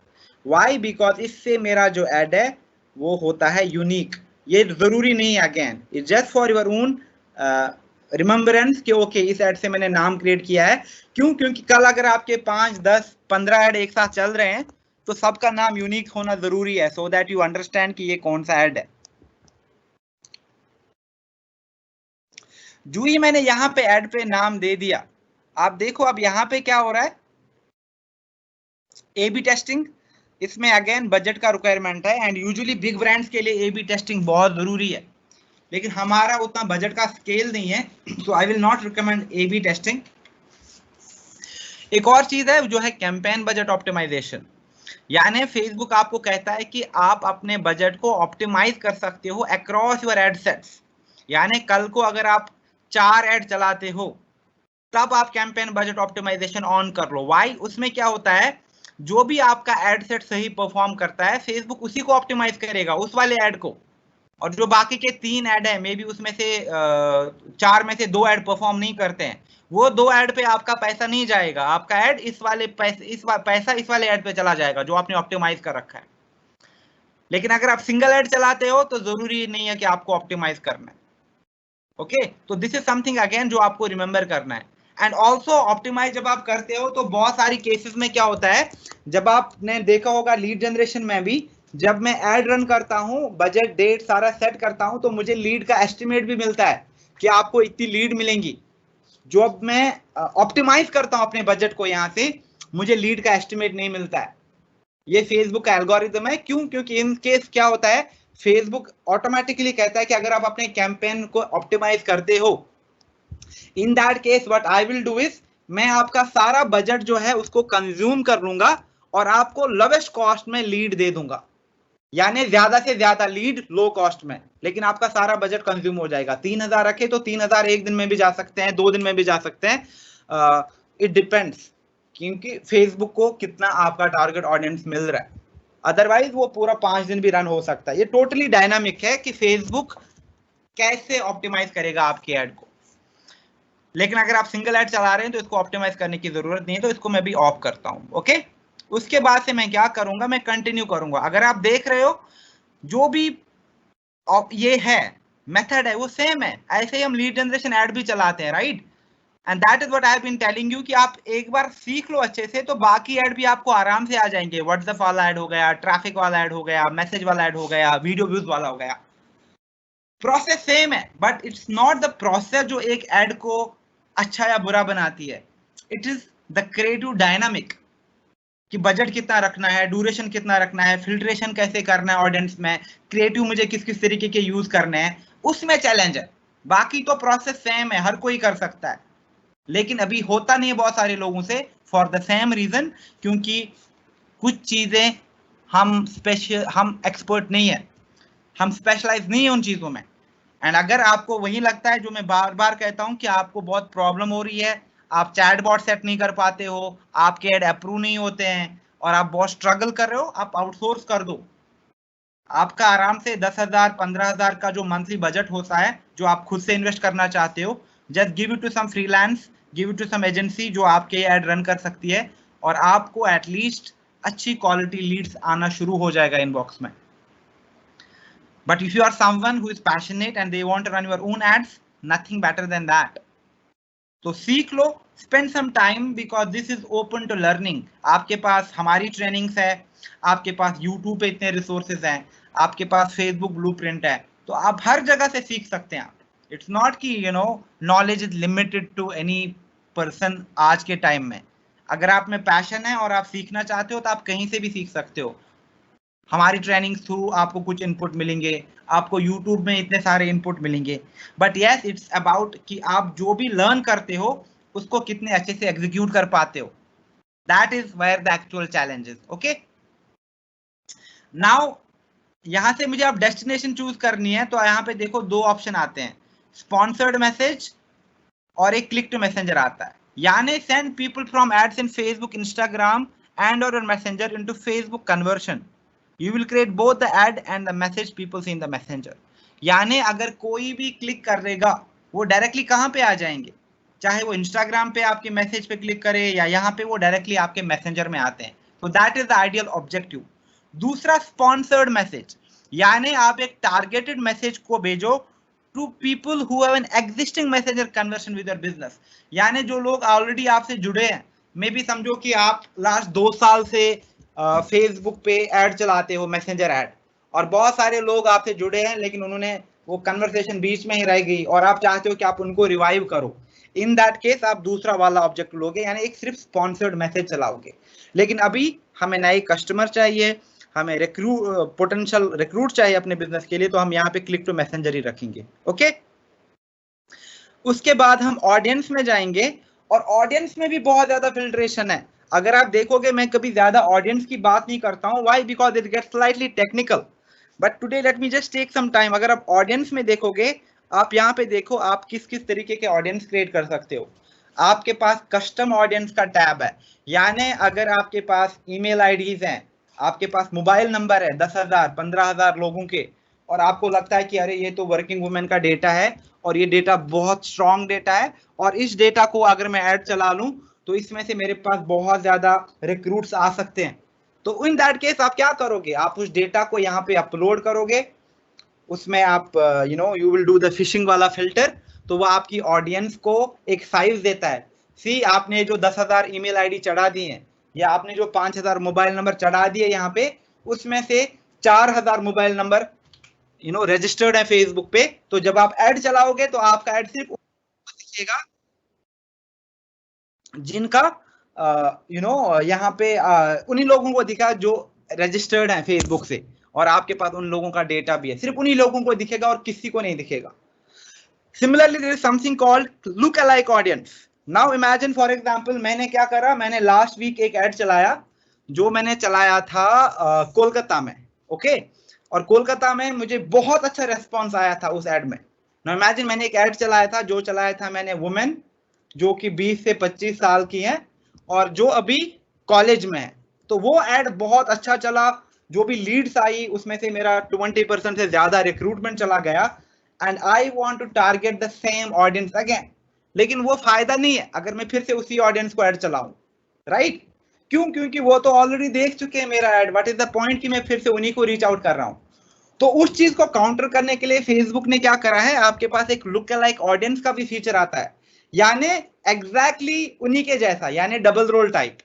वाई? बिकॉज इससे मेरा जो ऐड है वो होता है यूनिक। ये जरूरी नहीं है, again it just for your own remembrance कि ओके इस ऐड से मैंने नाम क्रिएट किया है। क्यों? क्योंकि कल अगर आपके 5, 10, 15 ऐड एक साथ चल रहे हैं तो सबका नाम यूनिक होना जरूरी है, सो दैट यू अंडरस्टैंड कि ये कौन सा ऐड है। जो ही मैंने यहाँ पे ऐड पे नाम दे दिया, आप देखो अब यहाँ पे क्या हो रहा है, ए बी टेस्टिंग। इसमें अगेन बजट का रिक्वायरमेंट है एंड यूजुअली बिग ब्रांड्स के लिए ए बी टेस्टिंग बहुत जरूरी है। लेकिन हमारा उतना बजट का स्केल नहीं है, so I will not recommend A/B testing. एक और चीज है जो है कैंपेन बजट ऑप्टिमाइजेशन, यानी फेसबुक आपको कहता है कि आप अपने बजट को ऑप्टिमाइज कर सकते हो अक्रॉस योर एड सेट्स। यानी कल को अगर आप 4 ऐड चलाते हो तब आप कैंपेन बजट ऑप्टिमाइजेशन ऑन कर लो। वाई? उसमें क्या होता है, जो भी आपका एड सेट सही परफॉर्म करता है फेसबुक उसी को ऑप्टिमाइज करेगा, उस वाले ऐड को। और जो बाकी के 3 ऐड है, मे बी उसमें से 4 में से 2 ऐड परफॉर्म नहीं करते हैं, वो 2 ऐड पे आपका पैसा नहीं जाएगा, आपका ऐड इस वाले पैसा इस वाले ऐड पे चला जाएगा जो आपने ऑप्टिमाइज कर रखा है। लेकिन अगर आप सिंगल ऐड चलाते हो तो जरूरी नहीं है कि आपको ऑप्टिमाइज करना है। ओके, तो दिस इज समथिंग अगेन जो आपको रिमेंबर करना है। एंड ऑल्सो ऑप्टिमाइज जब आप करते हो तो बहुत सारी केसेस में क्या होता है, जब आपने देखा होगा लीड जनरेशन में भी, जब मैं एड रन करता हूं, बजट डेट सारा सेट करता हूं, तो मुझे लीड का एस्टिमेट भी मिलता है कि आपको इतनी लीड मिलेंगी। जो अब मैं ऑप्टिमाइज करता हूं अपने बजट को, यहां से मुझे लीड का एस्टिमेट नहीं मिलता है। ये फेसबुक का एल्गोरिथम है। क्यों? क्योंकि इन केस क्या होता है, फेसबुक ऑटोमेटिकली कहता है कि अगर आप अपने कैंपेन को ऑप्टिमाइज करते हो, इन that case what I will do is, मैं आपका सारा बजट जो है उसको कंज्यूम कर लूंगा और आपको लोवेस्ट कॉस्ट में लीड दे दूंगा। यानी ज्यादा से ज्यादा लीड लो कॉस्ट में, लेकिन आपका सारा बजट कंज्यूम हो जाएगा। 3000 रखे तो 3000 एक दिन में भी जा सकते हैं, 2 दिन में भी जा सकते हैं। इट डिपेंड्स, क्योंकि फेसबुक को कितना आपका टारगेट ऑडियंस मिल रहा है। अदरवाइज वो पूरा 5 दिन भी रन हो सकता है। ये टोटली डायनामिक है कि फेसबुक कैसे ऑप्टिमाइज करेगा आपकी एड को। लेकिन अगर आप सिंगल एड चला रहे हैं तो इसको ऑप्टिमाइज करने की जरूरत नहीं है, तो इसको मैं भी ऑफ करता हूं। ओके, उसके बाद से मैं क्या करूंगा, मैं कंटिन्यू करूंगा। अगर आप देख रहे हो जो भी ये है मेथड है वो सेम है, ऐसे ही हम लीड जनरेशन एड भी चलाते हैं, right? And that is what I have been telling you कि आप एक बार सीख लो अच्छे से तो बाकी ऐड भी आपको आराम से आ जाएंगे। व्हाट्सएप वाला ऐड हो गया, ट्रैफिक वाला ऐड हो गया, मैसेज वाला ऐड हो गया, वीडियो व्यूज वाला हो गया। प्रोसेस सेम है, but it's not the process जो एक ऐड को अच्छा या बुरा बनाती है। It is the creative dynamic कि बजट कितना रखना है, ड्यूरेशन कितना रखना है, फिल्ट्रेशन कैसे करना है ऑडियंस में, क्रिएटिव मुझे किस किस तरीके के यूज करने हैं, उसमें चैलेंज है। बाकी तो प्रोसेस सेम है, हर कोई कर सकता है, लेकिन अभी होता नहीं है बहुत सारे लोगों से फॉर द सेम रीजन, क्योंकि कुछ चीजें हम एक्सपर्ट नहीं है, हम स्पेशलाइज नहीं है उन चीजों में। एंड अगर आपको वही लगता है जो मैं बार बार कहता हूं कि आपको बहुत प्रॉब्लम हो रही है, आप चैटबॉट सेट नहीं कर पाते हो, आपके ऐड अप्रूव नहीं होते हैं और आप बहुत स्ट्रगल कर रहे हो, आप आउटसोर्स कर दो। आपका आराम से 10,000 15,000 का जो मंथली बजट होता है जो आप खुद से इन्वेस्ट करना चाहते हो, just give it to some freelance, give it to some agency जो आपके ऐड रन कर सकती है, और आपको एटलीस्ट अच्छी क्वालिटी लीड्स आना शुरू हो जाएगा इनबॉक्स में। But if you are someone who is passionate and they want to run your own ads, nothing better than that. तो सीख लो, spend some time because this is open to learning. आपके पास हमारी ट्रेनिंग्स है, आपके पास YouTube पे इतने रिसोर्सेज हैं, आपके पास Facebook ब्लूप्रिंट है, तो आप हर जगह से सीख सकते हैं। इट्स नॉट कि knowledge is limited to any person आज के टाइम में। अगर आप में पैशन है और आप सीखना चाहते हो तो आप कहीं से भी सीख सकते हो। हमारी ट्रेनिंग थ्रू आपको कुछ इनपुट मिलेंगे, आपको यूट्यूब में इतने सारे इनपुट मिलेंगे, बट यस इट्स अबाउट कि आप जो भी लर्न करते हो उसको कितने अच्छे से एग्जीक्यूट कर पाते हो। That is where the actual challenge is. Okay, now यहां से मुझे अब डेस्टिनेशन चूज करनी है, तो यहाँ पे देखो 2 ऑप्शन आते हैं, स्पॉन्सर्ड मैसेज और एक क्लिक टू मैसेंजर आता है। यानी send people from ads in Facebook, Instagram and और messenger into Facebook conversion. You will create both the ad and the message people see in the messenger. यानी अगर कोई भी क्लिक करेगा वो डायरेक्टली कहाँ पे आ जाएंगे, चाहे वो इंस्टाग्राम पे आपके मैसेज पे क्लिक करे या यहाँ पे वो डायरेक्टली आपके मैसेंजर में आते हैं। तो that is the ideal objective. दूसरा स्पॉन्सर्ड मैसेज, यानी आप एक टारगेटेड मैसेज को भेजो to people who have an existing messenger conversation with your business. यानी जो लोग ऑलरेडी आपसे जुड़े हैं, मे बी समझो कि आप लास्ट 2 साल से फेसबुक पे ऐड चलाते हो, मैसेंजर ऐड, और बहुत सारे लोग आपसे जुड़े हैं लेकिन उन्होंने वो कन्वर्सेशन बीच में ही रह गई और आप चाहते हो कि आप उनको रिवाइव करो। इन दैट केस आप दूसरा वाला ऑब्जेक्ट लोगे, यानी एक सिर्फ स्पॉन्सर्ड मैसेज चलाओगे। लेकिन अभी हमें नए कस्टमर चाहिए, हमें पोटेंशियल रिक्रूट चाहिए अपने बिजनेस के लिए, तो हम यहाँ पे क्लिक टू मैसेंजर ही रखेंगे। ओके, उसके बाद हम ऑडियंस में जाएंगे, और ऑडियंस में भी बहुत ज्यादा फिल्ट्रेशन है। अगर आप देखोगे मैं कभी ज्यादा ऑडियंस की बात नहीं करता हूँ, why, because it gets slightly technical, but today let me just take some time. अगर आप ऑडियंस में देखोगे, आप यहाँ पे देखो आप किस किस तरीके के ऑडियंस क्रिएट कर सकते हो। आपके पास कस्टम ऑडियंस का टैब है, यानी अगर आपके पास ईमेल आईडीज हैं, आपके पास मोबाइल नंबर है 10,000 15,000 लोगों के, और आपको लगता है कि अरे ये तो वर्किंग वुमेन का डेटा है और ये डेटा बहुत स्ट्रॉन्ग डेटा है, और इस डेटा को अगर मैं ऐड चला लूं तो इसमें से मेरे पास बहुत ज्यादा रिक्रूट्स आ सकते हैं, तो इन दैट केस आप क्या करोगे, आप उस डेटा को यहाँ पे अपलोड करोगे, उसमें आप you will do the fishing वाला फिल्टर, तो वो आपकी ऑडियंस को एक साइज देता है। सी, आपने जो 10,000 ईमेल आईडी चढ़ा दी है, या आपने जो 5,000 मोबाइल नंबर चढ़ा दिए यहाँ पे, उसमें से 4,000 मोबाइल नंबर रजिस्टर्ड है फेसबुक पे, तो जब आप ऐड चलाओगे तो आपका ऐड सिर्फ दिखेगा जिनका यहाँ पे उन्हीं लोगों को दिखा जो रजिस्टर्ड है फेसबुक से, और आपके पास उन लोगों का डेटा भी है, सिर्फ उन्हीं लोगों को दिखेगा और किसी को नहीं दिखेगा। Similarly there is something called look alike audience. Now imagine for example, मैंने क्या करा, मैंने लास्ट वीक एक ऐड चलाया, जो मैंने चलाया था कोलकाता में। ओके, और कोलकाता में मुझे बहुत अच्छा रेस्पॉन्स आया था उस ऐड में। नाउ इमेजिन मैंने एक ऐड चलाया था, जो चलाया था मैंने वुमेन जो कि 20 से 25 साल की हैं और जो अभी कॉलेज में है, तो वो ऐड बहुत अच्छा चला, जो भी लीड्स आई उसमें से मेरा 20% से ज्यादा रिक्रूटमेंट चला गया, and I want to target the same audience again. लेकिन वो फायदा नहीं है अगर मैं फिर से उसी ऑडियंस को ऐड चलाऊं, राइट? क्यों? क्योंकि वो तो ऑलरेडी देख चुके हैं मेरा add, what is the point कि मैं फिर से उन्हीं को रीच आउट कर रहा हूं। तो उस चीज को काउंटर करने के लिए फेसबुक ने क्या करा है, आपके पास एक लुक अलाइक ऑडियंस का भी फीचर आता है, यानी एग्जैक्टली उन्हीं के जैसा, यानी डबल रोल टाइप।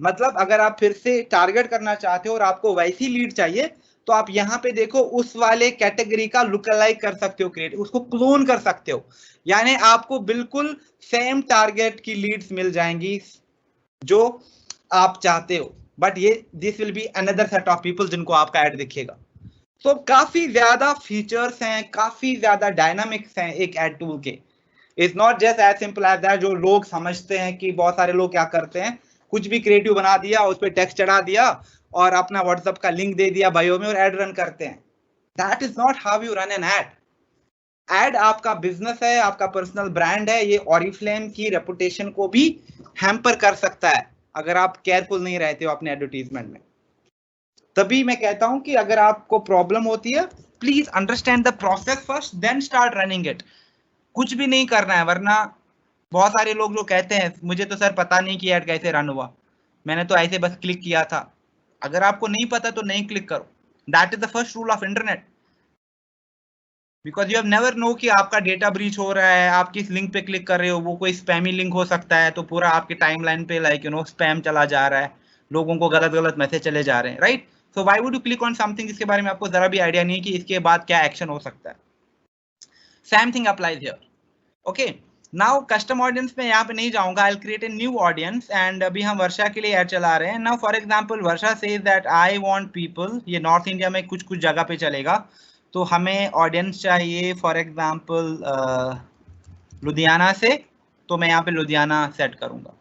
मतलब अगर आप फिर से टारगेट करना चाहते हो और आपको वैसी लीड चाहिए, तो आप यहाँ पे देखो उस वाले कैटेगरी का लुक अलाइक कर सकते हो, क्रिएट, उसको क्लोन कर सकते हो, यानी आपको बिल्कुल सेम टारगेट की लीड्स मिल जाएंगी जो आप चाहते हो, बट ये this will be another set of people जिनको आपका ऐड दिखेगा। तो काफी ज्यादा फीचर्स हैं, काफी ज्यादा डायनामिक्स हैं एक ऐड टूल के। It's not just as simple as that, जो लोग समझते हैं कि बहुत सारे लोग क्या करते हैं, कुछ भी क्रिएटिव बना दिया, उस पर टेक्स्ट चढ़ा दिया और अपना व्हाट्सएप का लिंक दे दिया बायो में और ऐड रन करते हैं। That is not how you run N add. Add आपका बिजनेस है, आपका पर्सनल ब्रांड है, ये ऑरिफ्लेम की रेपुटेशन को भी हैम्पर कर सकता है अगर आप केयरफुल नहीं रहते हो अपने एडवर्टीजमेंट में। तभी मैं कहता हूं कि अगर आपको प्रॉब्लम होती है, please understand the process first, then start running it. कुछ भी नहीं करना है, वरना बहुत सारे लोग जो कहते हैं मुझे तो सर पता नहीं कि ऐड कैसे रन हुआ, मैंने तो ऐसे बस क्लिक किया था। अगर आपको नहीं पता तो नहीं क्लिक करो, that is the first rule of internet, because you have never know कि आपका डेटा ब्रीच हो रहा है, आप किस लिंक पे क्लिक कर रहे हो, वो कोई स्पैमी लिंक हो सकता है, तो पूरा आपके टाइमलाइन पे स्पैम चला जा रहा है, लोगों को गलत गलत मैसेज चले जा रहे हैं, right? So why would you click on something जिसके बारे में आपको जरा भी आइडिया नहीं है कि इसके बाद क्या एक्शन हो सकता है। Same thing applies here. Okay, now custom audience में यहाँ पे नहीं जाऊंगा, I create a new audience, and अभी हम वर्षा के लिए ऐड चला रहे हैं। Now for example Varsha says that I want people, ये नॉर्थ इंडिया में कुछ कुछ जगह पे चलेगा, तो हमें ऑडियंस चाहिए फॉर एग्जांपल लुधियाना से, तो मैं यहाँ पे लुधियाना सेट करूंगा।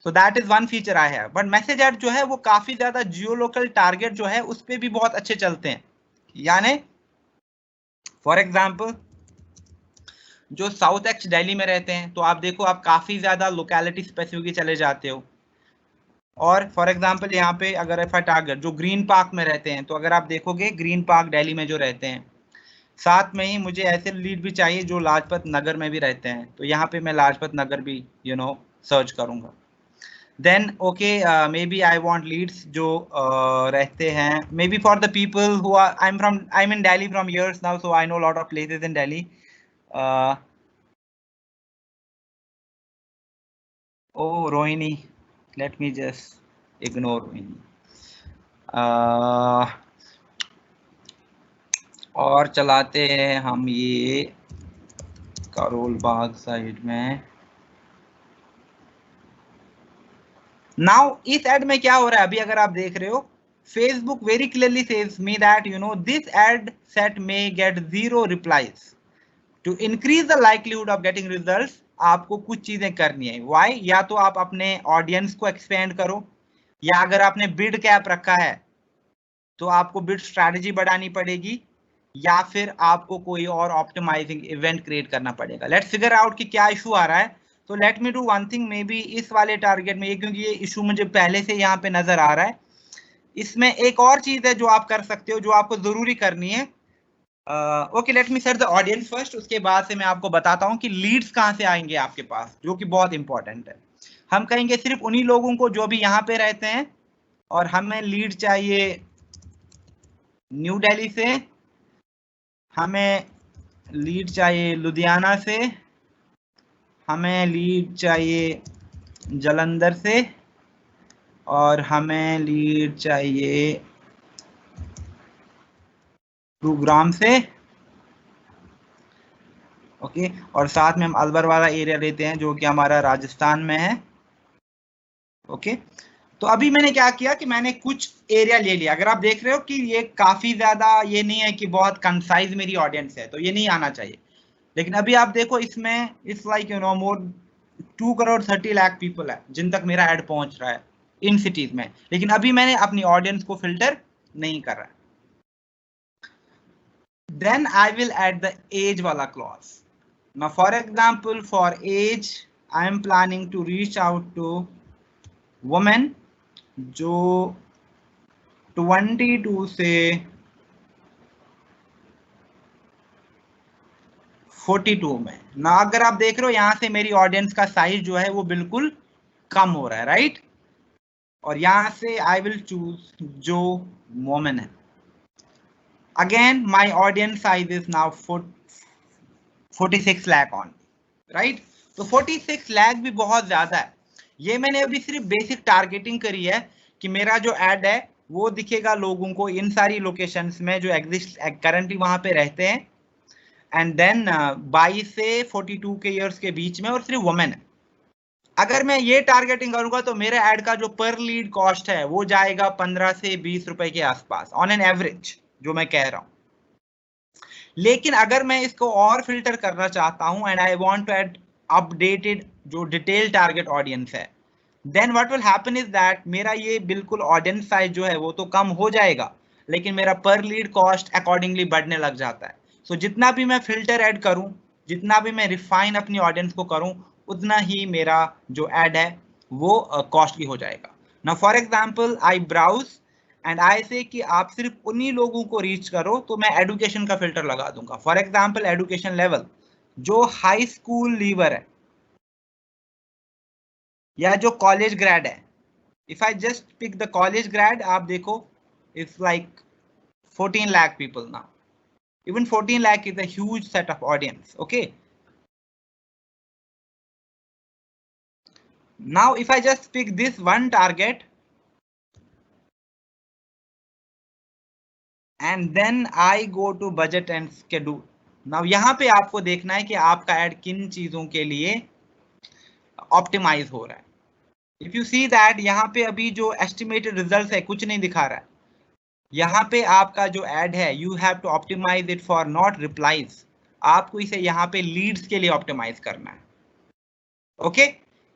सो that is one feature I have. But message add जो है वो काफी ज्यादा जियो लोकल टारगेट जो है उस पर भी बहुत अच्छे चलते हैं, यानी फॉर एग्जाम्पल जो साउथ एक्स दिल्ली में रहते हैं, तो आप देखो आप काफी ज्यादा लोकेलिटी स्पेसिफिक चले जाते हो। और फॉर एग्जांपल यहाँ पे अगर एफ आई टारगेट जो ग्रीन पार्क में रहते हैं, तो अगर आप देखोगे ग्रीन पार्क दिल्ली में जो रहते हैं, साथ में ही मुझे ऐसे लीड भी चाहिए जो लाजपत नगर में भी रहते हैं, तो यहाँ पे मैं लाजपत नगर भी सर्च करूंगा। Then okay, maybe I want leads जो रहते हैं, maybe for the people who are, I am in Delhi from years now, so I know lot of places in Delhi. Oh, Rohini, let me just ignore Rohini. और चलाते हैं हम ये करोल बाग साइड में। नाउ इस ऐड में क्या हो रहा है, अभी अगर आप देख रहे हो Facebook very clearly says me that this ad set may get 0 replies. To increase the likelihood of getting results, आपको कुछ चीजें करनी है. Why? या तो आप अपने ऑडियंस को एक्सपेंड करो, या अगर आपने बिड कैप रखा है तो आपको बिड स्ट्रैटेजी बढ़ानी पड़ेगी, या फिर आपको कोई और ऑप्टिमाइजिंग इवेंट क्रिएट करना पड़ेगा. लेट्स फिगर आउट कि क्या इशू आ रहा है. तो let me do one thing, may be इस वाले टारगेट में, क्योंकि ये इशू मुझे पहले से यहाँ पे नजर आ रहा है, इसमें एक और चीज है जो आप कर सकते हो, जो आपको जरूरी करनी है. Okay, let me set the audience first, उसके बाद से मैं आपको बताता हूँ कि लीड्स कहाँ से आएंगे आपके पास, जो कि बहुत इंपॉर्टेंट है. हम कहेंगे सिर्फ उन्हीं लोगों को जो भी यहाँ पे रहते हैं, और हमें लीड चाहिए न्यू दिल्ली से, हमें लीड चाहिए लुधियाना से, हमें लीड चाहिए जालंधर से, और हमें लीड चाहिए गुरुग्राम से. ओके, और साथ में हम अलवर वाला एरिया लेते हैं जो कि हमारा राजस्थान में है. ओके, तो अभी मैंने क्या किया कि मैंने कुछ एरिया ले लिया. अगर आप देख रहे हो कि ये काफी ज्यादा, ये नहीं है कि बहुत कंसाइज मेरी ऑडियंस है, तो ये नहीं आना चाहिए. लेकिन अभी आप देखो, इसमें it's like more 2 crore 30 lakh people है जिन तक मेरा ऐड पहुंच रहा है इन सिटीज में. लेकिन अभी मैंने अपनी ऑडियंस को फिल्टर नहीं कर रहा है. Then I will add the age wala clause. Now, for example, for age, I am planning to reach out to women जो 22 से 42 में. ना अगर आप देख रहे हो यहाँ से मेरी ऑडियंस का साइज जो है वो बिल्कुल कम हो रहा है, राइट. और यहाँ से I will choose जो woman है. Again, my audience size is now 46 lakh on, right? तो 46 लाख भी बहुत ज्यादा है. ये मैंने अभी सिर्फ बेसिक टारगेटिंग करी है कि मेरा जो एड है वो दिखेगा लोगों को इन सारी लोकेशंस में जो एग्जिस्ट करंटली वहां पे रहते हैं, एंड देन 22 से 42 के ईयर्स के बीच में, और सिर्फ वुमेन है. अगर मैं ये टारगेटिंग करूंगा तो मेरे ऐड का जो पर लीड कॉस्ट है वो जाएगा 15 से 20 रुपए के आसपास ऑन एन एवरेज, जो मैं कह रहा हूं. लेकिन अगर मैं इसको और फिल्टर करना चाहता हूं and I want to add updated जो डिटेल टारगेट ऑडियंस है, then what will happen is that मेरा ये बिल्कुल ऑडियंस साइज जो है वो तो कम हो जाएगा, लेकिन मेरा पर लीड कॉस्ट अकॉर्डिंगली बढ़ने लग जाता है. सो जितना भी मैं फिल्टर ऐड करूं, जितना भी मैं रिफाइन अपनी ऑडियंस को करूं, उतना ही मेरा जो ऐड है वो कॉस्टली हो जाएगा. Now for example I browse and I say कि आप सिर्फ उन्हीं लोगों को रीच करो, तो मैं एडुकेशन का फिल्टर लगा दूंगा. फॉर एग्जांपल एडुकेशन लेवल जो हाई स्कूल लीवर है या जो कॉलेज ग्रेड है. If I just pick the college grade, आप देखो it's like 14 lakh people now. Even 14 lakh is a huge set of audience. Okay, now if I just pick this one target and then I go to budget and schedule. now यहाँ पे आपको देखना है कि आपका ऐड किन चीजों के लिए ऑप्टिमाइज हो रहा है. इफ यू सी दैट यहाँ पे अभी जो एस्टिमेटेड रिजल्ट है कुछ नहीं दिखा रहा है. यहाँ पे आपका जो ऐड है you have to optimize it for not replies. आपको इसे यहाँ पे लीड्स के लिए ऑप्टिमाइज करना है. Okay,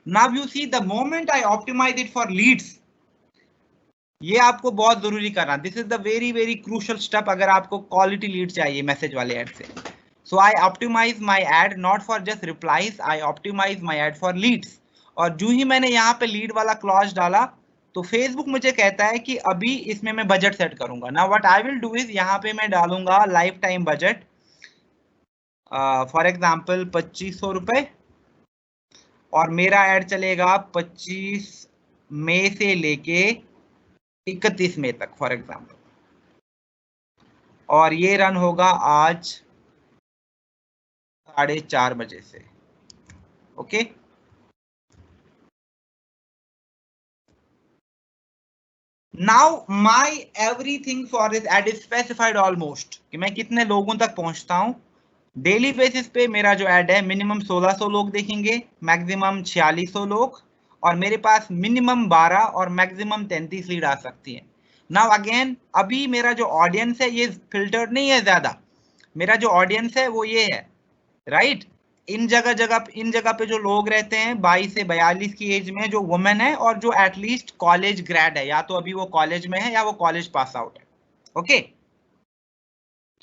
now you see the moment I optimize it for leads, ये आपको बहुत जरूरी करना. This is the very very crucial step अगर आपको क्वालिटी लीड चाहिए मैसेज वाले ऐड से. So I optimize my ad not for just replies, I optimize my ad for leads. और जो ही मैंने यहाँ पे लीड वाला क्लॉज डाला तो फेसबुक मुझे कहता है कि अभी इसमें मैं बजट सेट करूंगा. Now what I will do is यहाँ पे मैं डालूंगा life time budget, for example 2500 रुपए, और मेरा ऐड चलेगा 25 मई से लेके 31 मई तक फॉर एग्जाम्पल, और ये रन होगा आज 4:30 बजे से. Okay, now my everything for this ad is specified almost कि मैं कितने लोगों तक पहुंचता हूं. डेली बेसिस पे मेरा जो ऐड है मिनिमम 1600 लोग देखेंगे, मैक्सिमम 4600 लोग, और मेरे पास मिनिमम 12 और मैक्सिमम 33 लीड आ सकती है. नाउ अगेन अभी मेरा जो ऑडियंस है ये फिल्टर्ड नहीं है ज्यादा, मेरा जो ऑडियंस है वो ये है, राइट। इन जगह पे जो लोग रहते हैं 22 से 42 की एज में, जो वुमेन है और जो एटलीस्ट कॉलेज ग्रेड है, या तो अभी वो कॉलेज में है या वो कॉलेज पास आउट है। ओके,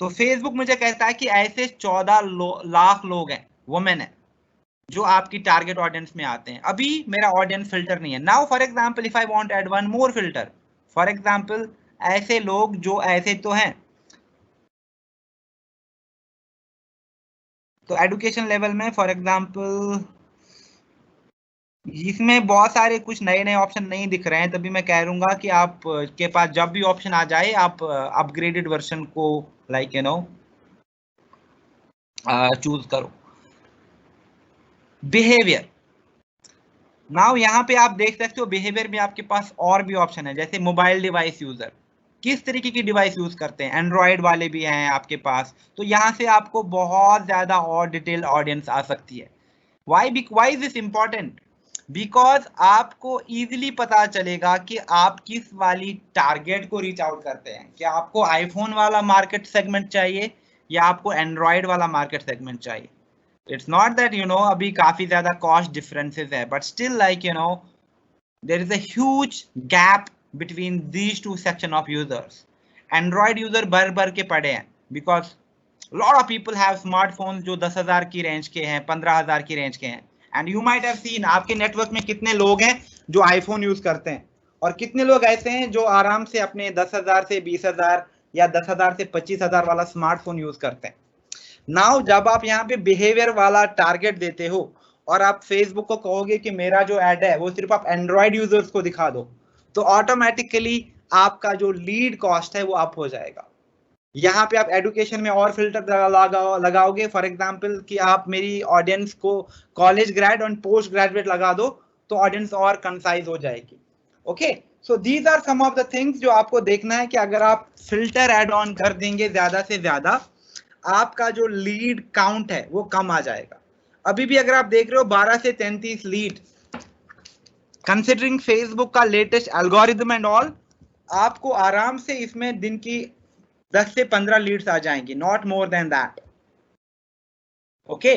तो फेसबुक मुझे कहता है कि ऐसे 14 लाख लोग हैं, वुमेन है, जो आपकी टारगेट ऑडियंस में आते हैं। अभी मेरा ऑडियंस फिल्टर नहीं है। Now for example if I want add one more filter, for example ऐसे लोग जो ऐसे तो हैं, तो एजुकेशन लेवल में फॉर एग्जांपल इसमें बहुत सारे कुछ नए नए ऑप्शन नहीं दिख रहे हैं, तभी मैं कह दूंगा कि आप के पास जब भी ऑप्शन आ जाए आप अपग्रेडेड वर्जन को लाइक यू नो चूज करो। बिहेवियर, नाउ यहाँ पे आप देख सकते हो बिहेवियर में आपके पास और भी ऑप्शन है, जैसे मोबाइल डिवाइस यूजर, किस तरीके की डिवाइस यूज करते हैं, एंड्रॉयड वाले भी हैं आपके पास, तो यहाँ से आपको बहुत ज्यादा और डिटेल ऑडियंस आ सकती है। Why is this important? Because आपको इजीली पता चलेगा कि आप किस वाली टारगेट को रीच आउट करते हैं। क्या आपको आईफोन वाला मार्केट सेगमेंट चाहिए या आपको एंड्रॉयड वाला मार्केट सेगमेंट चाहिए? It's not that you know अभी काफी ज्यादा कॉस्ट डिफरेंसेस है, but still like you know there is a huge gap between these two section of users. Android user भर के पड़े हैं बिकॉज lot of people have smartphones जो 10,000 की रेंज के हैं, 15,000 की रेंज के हैं। And you might have seen आपके नेटवर्क में कितने लोग हैं जो आईफोन यूज करते हैं, और कितने लोग ऐसे हैं जो आराम से अपने 10,000 से 20,000 या 10,000 से 25,000 वाला स्मार्टफोन यूज करते हैं। नाउ जब आप यहाँ पे बिहेवियर वाला टारगेट देते हो और आप फेसबुक को कहोगे कि मेरा जो एड है वो सिर्फ आप एंड्रॉयड यूजर्स को दिखा दो, तो ऑटोमेटिकली आपका जो लीड कॉस्ट है वो अप हो जाएगा। यहाँ पे आप एजुकेशन में और फिल्टर लगाओगे, फॉर एग्जांपल कि आप मेरी ऑडियंस को कॉलेज ग्रेड और पोस्ट ग्रेजुएट लगा दो, तो ऑडियंस और कंसाइज हो जाएगी। Okay, so these are some of the things जो आपको देखना है कि अगर आप फिल्टर ऐड ऑन कर देंगे ज्यादा से ज्यादा, आपका जो लीड काउंट है वो कम आ जाएगा। अभी भी अगर आप देख रहे हो 12 से 33 लीड, कंसिडरिंग फेसबुक का लेटेस्ट एल्गोरिथम एंड ऑल, आपको आराम से इसमें दिन की 10 से 15 लीड्स आ जाएंगी, not more than that. Okay,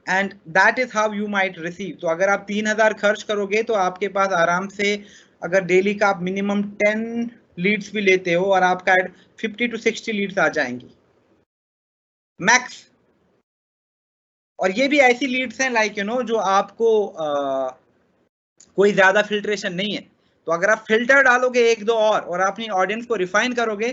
and that is how you might receive. तो अगर आप 3,000 खर्च करोगे तो आपके पास आराम से, अगर डेली का आप मिनिमम 10 लीड्स भी लेते हो, और आपका 50 to 60 लीड्स आ जाएंगी मैक्स। और ये भी ऐसी लीड्स हैं लाइक यू नो जो आपको कोई ज्यादा फिल्ट्रेशन नहीं है। तो अगर आप फिल्टर डालोगे एक दो और अपनी ऑडियंस को रिफाइन करोगे,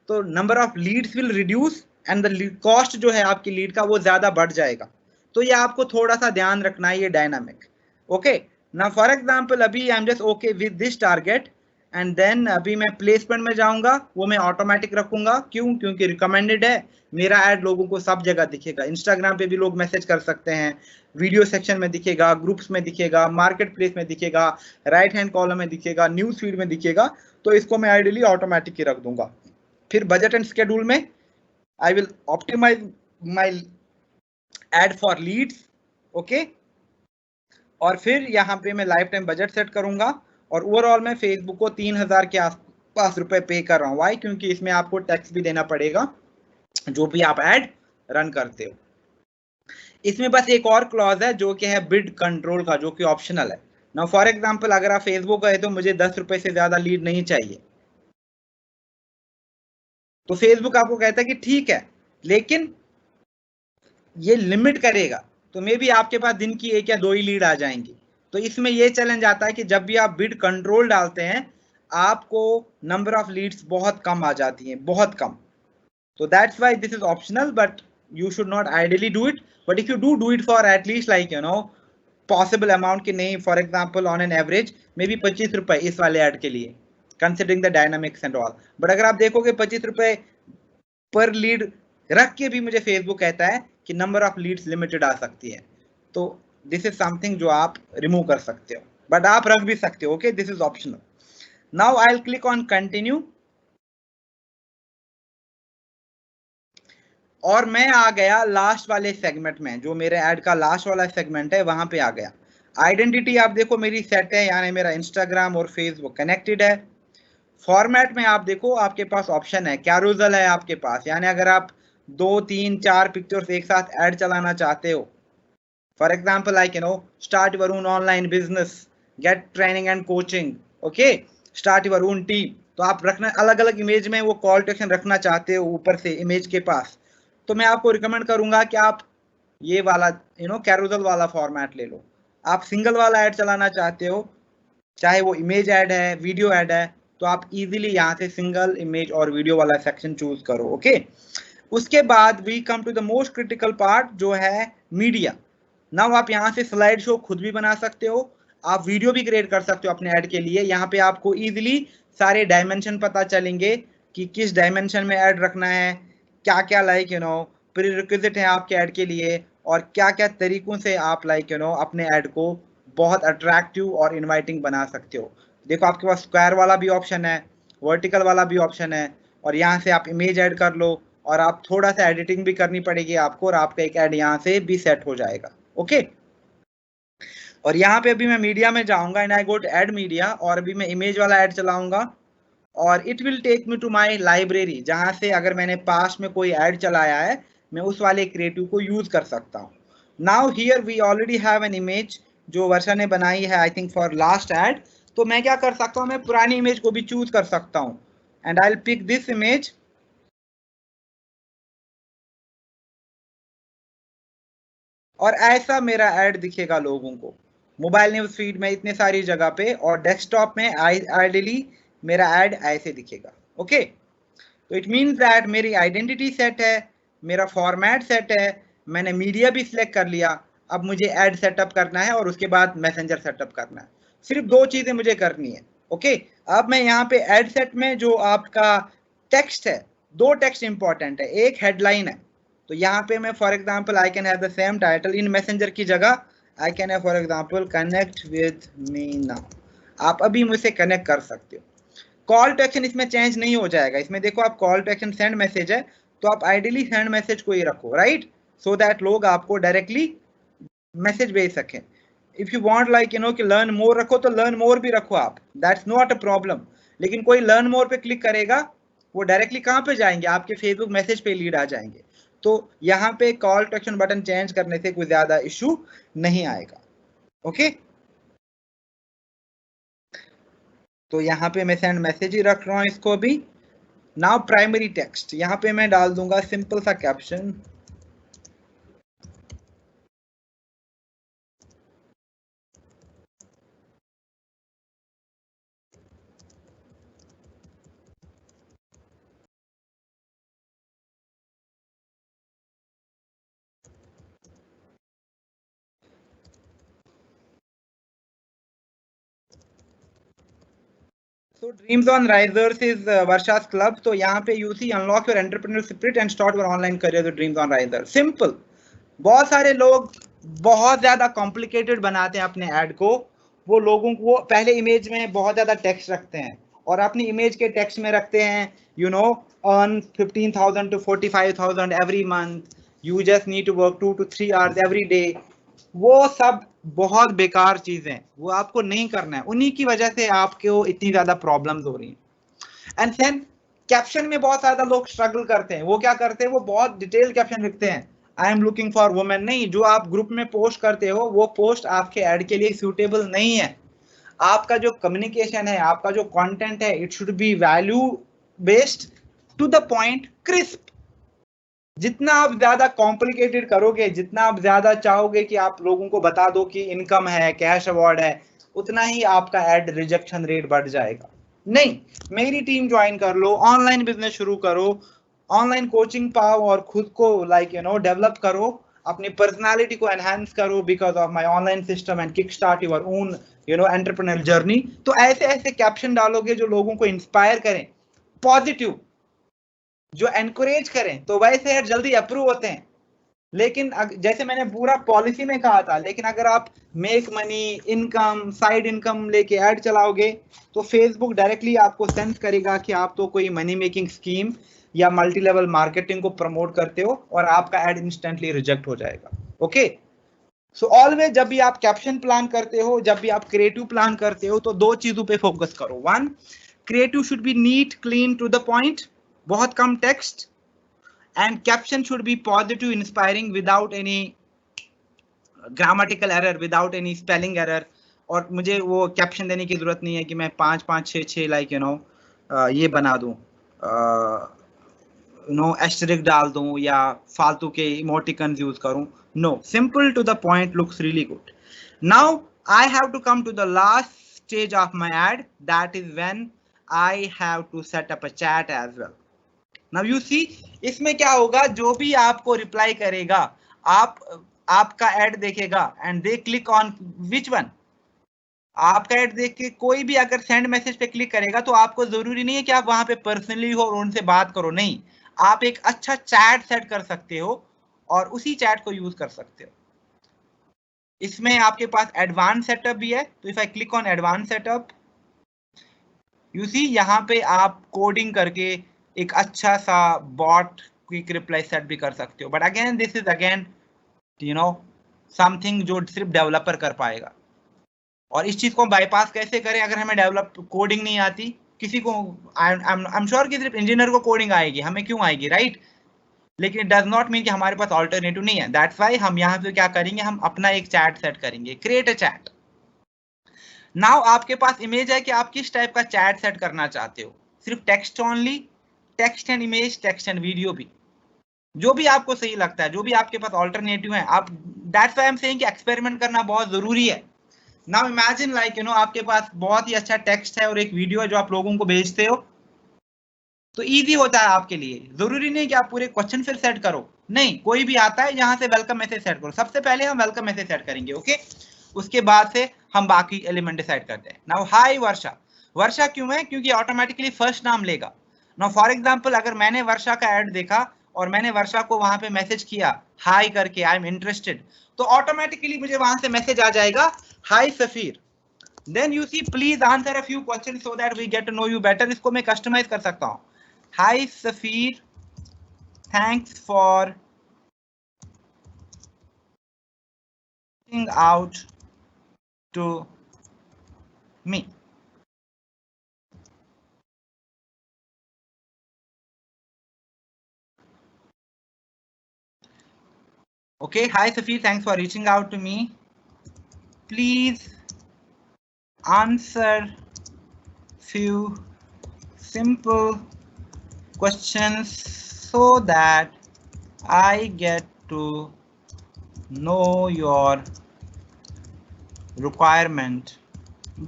तो number of leads will reduce and the cost जो है आपकी लीड का वो ज्यादा बढ़ जाएगा। तो ये आपको थोड़ा सा ध्यान रखना है, ये डायनामिक। ओके, ना फॉर एग्जांपल अभी I am just okay with this target, and then अभी मैं प्लेसमेंट में जाऊंगा, वो मैं ऑटोमेटिक रखूंगा। क्यों? क्योंकि रिकमेंडेड है, मेरा ऐड लोगों को सब जगह दिखेगा। इंस्टाग्राम पे भी लोग मैसेज कर सकते हैं, वीडियो सेक्शन में दिखेगा, ग्रुप्स में दिखेगा, मार्केट प्लेस में दिखेगा, राइट हैंड कॉलम में दिखेगा, न्यूज फीड में दिखेगा। तो इसको मैं आइडियली ऑटोमेटिक ही रख दूंगा। फिर बजट एंड शेड्यूल में I will optimize my ad for leads. Okay, और फिर यहाँ पे मैं लाइफ टाइम बजट सेट करूंगा, और ओवरऑल मैं फेसबुक को 3,000 के आसपास रुपए पे कर रहा हूँ। वाई? क्योंकि इसमें आपको टैक्स भी देना पड़ेगा जो भी आप ऐड रन करते हो। इसमें बस एक और क्लॉज है जो कि है बिड कंट्रोल का, जो कि ऑप्शनल है। ना फॉर एग्जांपल अगर आप फेसबुक गए तो मुझे 10 रुपए से ज्यादा लीड नहीं चाहिए, तो फेसबुक आपको कहता है कि ठीक है, लेकिन ये लिमिट करेगा, तो मे बी आपके पास दिन की 1 या 2 ही लीड आ जाएंगी। तो इसमें ये चैलेंज आता है कि जब भी आप बिड कंट्रोल डालते हैं, आपको नंबर ऑफ लीड्स बहुत कम आ जाती हैं, बहुत कम। तो that's why this is optional, but you should not ideally do it, but if you do it for at least like you know possible amount कि नहीं, for example on an average maybe 25 रुपए इस वाले ऐड के लिए, considering the dynamics and all। but अगर आप देखोगे 25 रुपए पर लीड रख के भी मुझे फेसबुक कहता है कि नंबर ऑफ लीड्स लिमिटेड आ सकती है, तो दिस इज समथिंग जो आप रिमूव कर सकते हो, बट आप रख भी सकते हो। Okay, this is optional. Now I will click on continue, और मैं आ गया लास्ट वाले सेगमेंट में, जो मेरे ऐड का लास्ट वाला सेगमेंट है वहां पे आ गया। आइडेंटिटी आप देखो मेरी सेट है, यानी मेरा इंस्टाग्राम और फेसबुक कनेक्टेड है। फॉर्मेट में आप देखो आपके पास ऑप्शन है, कैरोसेल है आपके पास, यानी अगर आप 2, 3, 4 पिक्चर्स एक साथ ऐड चलाना चाहते हो, for example like start your own online business, get training and coaching, okay, start your own team, तो आप रखना अलग अलग इमेज में वो कॉल टू एक्शन रखना चाहते हो ऊपर से इमेज के पास, तो मैं आपको रिकमेंड करूंगा कि आप ये वाला कैरोसेल वाला फॉर्मेट ले लो। आप सिंगल वाला ऐड चलाना चाहते हो, चाहे वो इमेज ऐड है, वीडियो ऐड है, तो आप इजीली यहाँ से सिंगल इमेज और वीडियो वाला सेक्शन चूज करो, ओके। उसके बाद we come to the most critical part जो है मीडिया। नाउ आप यहाँ से स्लाइड शो खुद भी बना सकते हो, आप वीडियो भी क्रिएट कर सकते हो अपने ऐड के लिए। यहाँ पे आपको इजीली सारे डायमेंशन पता चलेंगे कि किस डायमेंशन में ऐड रखना है, क्या क्या लाइक प्रीरिक्विजिट है आपके ऐड के लिए, और क्या क्या तरीकों से आप लाइक अपने ऐड को बहुत अट्रैक्टिव और इनवाइटिंग बना सकते हो। देखो आपके पास स्क्वायर वाला भी ऑप्शन है, वर्टिकल वाला भी ऑप्शन है, और यहाँ से आप इमेज ऐड कर लो, और आप थोड़ा सा एडिटिंग भी करनी पड़ेगी आपको, और आपका एक ऐड यहाँ से भी सेट हो जाएगा, ओके। और यहाँ पे अभी मैं मीडिया में जाऊंगा and I go to ad media, और अभी मैं इमेज वाला ऐड चलाऊंगा, और it will take me to my library, जहां से अगर मैंने पास्ट में कोई ऐड चलाया है मैं उस वाले क्रिएटिव को यूज कर सकता हूँ। Now here we already have an image जो वर्षा ने बनाई है I think for last ad, तो मैं क्या कर सकता हूँ, मैं पुरानी इमेज को भी चूज कर सकता हूँ, and I will pick this image, और ऐसा मेरा ऐड दिखेगा लोगों को मोबाइल न्यूज फीड में इतने सारी जगह पे, और डेस्कटॉप में आइडियली मेरा ऐड ऐसे दिखेगा, ओके। तो इट मीन्स दैट मेरी आइडेंटिटी सेट है, मेरा फॉर्मेट सेट है, मैंने मीडिया भी सिलेक्ट कर लिया, अब मुझे ऐड सेटअप करना है और उसके बाद मैसेंजर सेटअप करना है। सिर्फ दो चीजें मुझे करनी है, ओके। अब मैं यहाँ पे ऐड सेट में जो आपका टेक्स्ट है, दो टेक्स्ट इंपॉर्टेंट है, एक हेडलाइन है, तो यहाँ पे मैं for example I can have the same title in messenger की जगह I can have for example connect with me now, आप अभी मुझसे कनेक्ट कर सकते हो। कॉल टू एक्शन इसमें चेंज नहीं हो जाएगा, इसमें देखो आप call to action send message है, तो आप आइडियली सेंड मैसेज को ही रखो, राइट, सो दैट लोग आपको डायरेक्टली मैसेज भेज सकें। इफ यू वांट लाइक कि लर्न मोर रखो तो लर्न मोर भी रखो आप, दैट्स नॉट अ प्रॉब्लम, लेकिन कोई लर्न मोर पे क्लिक करेगा वो डायरेक्टली कहाँ पे जाएंगे, आपके फेसबुक मैसेज पे लीड आ जाएंगे, तो यहाँ पे call to action button change करने से कोई ज्यादा इशू नहीं आएगा, ओके। तो यहाँ पे मैं सेंड मैसेज ही रख रहा हूँ इसको भी। नाउ प्राइमरी टेक्स्ट, यहाँ पे मैं डाल दूंगा सिंपल सा caption, So Dreams on Risers is Varsha's club. तो यहाँ पे you see unlock your entrepreneurial spirit and start your online career with Dreams on Risers. Simple. बहुत सारे लोग बहुत ज्यादा कॉम्प्लिकेटेड बनाते हैं अपने ऐड को, वो लोगों को पहले इमेज में बहुत ज्यादा टेक्स्ट रखते हैं और अपनी इमेज के टेक्स्ट में रखते हैं earn 15,000 to 45,000 every month, you just need to work 2 to 3 hours every day। वो सब बहुत बेकार चीजें, वो आपको नहीं करना है, उन्हीं की वजह से आपको इतनी ज्यादा प्रॉब्लम्स हो रही हैं। एंड देन कैप्शन में बहुत ज्यादा लोग स्ट्रगल करते हैं, वो क्या करते हैं, वो बहुत डिटेल कैप्शन लिखते हैं, I am looking for women. नहीं, जो आप ग्रुप में पोस्ट करते हो वो पोस्ट आपके ऐड के लिए सूटेबल नहीं है। आपका जो कम्युनिकेशन है, आपका जो कंटेंट है, it should be value based, to the point, crisp. जितना आप ज्यादा कॉम्प्लिकेटेड करोगे, जितना आप ज्यादा चाहोगे कि आप लोगों को बता दो कि इनकम है, कैश अवार्ड है, उतना ही आपका एड रिजेक्शन रेट बढ़ जाएगा। नहीं, मेरी टीम ज्वाइन कर लो, ऑनलाइन बिजनेस शुरू करो, ऑनलाइन कोचिंग पाओ और खुद को डेवलप करो, अपनी पर्सनालिटी को एनहांस करो because of my online system and kick start your own entrepreneur journey. तो ऐसे ऐसे कैप्शन डालोगे जो लोगों को इंस्पायर करें, पॉजिटिव, जो एनकरेज करें, तो वैसे ऐड जल्दी अप्रूव होते हैं। लेकिन जैसे मैंने पूरा पॉलिसी में कहा था, लेकिन अगर आप make money, income, side income लेके ऐड चलाओगे तो फेसबुक डायरेक्टली आपको सेंस करेगा कि आप तो कोई मनी मेकिंग स्कीम या मल्टी लेवल मार्केटिंग को प्रमोट करते हो और आपका ऐड इंस्टेंटली रिजेक्ट हो जाएगा, ओके। सो ऑलवेज जब भी आप कैप्शन प्लान करते हो, जब भी आप क्रिएटिव प्लान करते हो, तो दो चीजों पे फोकस करो। One, creative should be neat, clean, to the point, बहुत कम text, and caption should be positive, inspiring, without any grammatical error, without any spelling error. और मुझे वो कैप्शन देने की जरूरत नहीं है कि मैं 5 5 6 6 लाइक यू नो ये बना दूं, नो एस्टेरिक डाल दूं या फालतू के इमोटिकन्स यूज करूं. No, simple to the point looks really good. Now I have to come to the last stage of my ad, that is when I have to set up a chat as well. Now you see, इसमें क्या होगा, जो भी आपको रिप्लाई करेगा, आपका एड देखेगा and they click on which one, आपका एड देख के कोई भी अगर सेंड मैसेज पे क्लिक करेगा तो आपको जरूरी नहीं है कि आप वहां पे पर्सनली हो और उनसे बात करो. नहीं, आप एक अच्छा चैट सेट कर सकते हो और उसी चैट को यूज कर सकते हो. इसमें आपके पास एडवांस सेटअप भी है. तो if I click on advance setup, you see यहाँ पे आप कोडिंग करके एक अच्छा सा बॉट क्विक रिप्लाई सेट भी कर सकते हो. But again this is again you know something जो सिर्फ डेवलपर कर पाएगा. और इस चीज को बाईपास कैसे करें अगर हमें डेवलप कोडिंग नहीं आती? किसी को आई एम श्योर कि सिर्फ इंजीनियर को कोडिंग आएगी, हमें क्यों आएगी, राइट? लेकिन इट डज नॉट मीन कि हमारे पास ऑल्टरनेटिव नहीं है. दैट्स व्हाई हम यहाँ पे क्या करेंगे, हम अपना एक चैट सेट करेंगे. Create a chat. नाउ आपके पास इमेज है कि आप किस टाइप का चैट सेट करना चाहते हो. सिर्फ text only, text and image, text and video भी, जो भी आपको सही लगता है, जो भी आपके पास ऑल्टरनेटिव है. आप that's why I am saying कि एक्सपेरिमेंट करना बहुत जरूरी है. Now imagine like you no आपके पास बहुत ही अच्छा टेक्स्ट है और एक वीडियो है जो आप लोगों को भेजते हो, तो इजी होता है आपके लिए. जरूरी नहीं कि आप पूरे क्वेश्चन फिर सेट करो, नहीं, कोई भी आता है यहाँ से वेलकम मैसेज सेट करो. सबसे पहले हम वेलकम मैसेज सेट करेंगे, ओके? उसके बाद से हम बाकी एलिमेंट डिसाइड करते हैं. नाउ हाय वर्षा. वर्षा क्यों है? क्योंकि ऑटोमेटिकली फर्स्ट नाम लेगा. नाउ फॉर एग्जांपल अगर मैंने वर्षा का ऐड देखा और मैंने वर्षा को वहां पे मैसेज किया हाय करके, आई एम इंटरेस्टेड, तो ऑटोमेटिकली मुझे वहां से मैसेज आ जाएगा hi Safeer. Then you see please answer a few question so that we get to know you better. इसको मैं कस्टमाइज कर सकता हूँ. Hi Safeer, thanks for reaching out to me. Okay, hi Safi, thanks for reaching out to me. Please answer few simple questions so that I get to know your requirement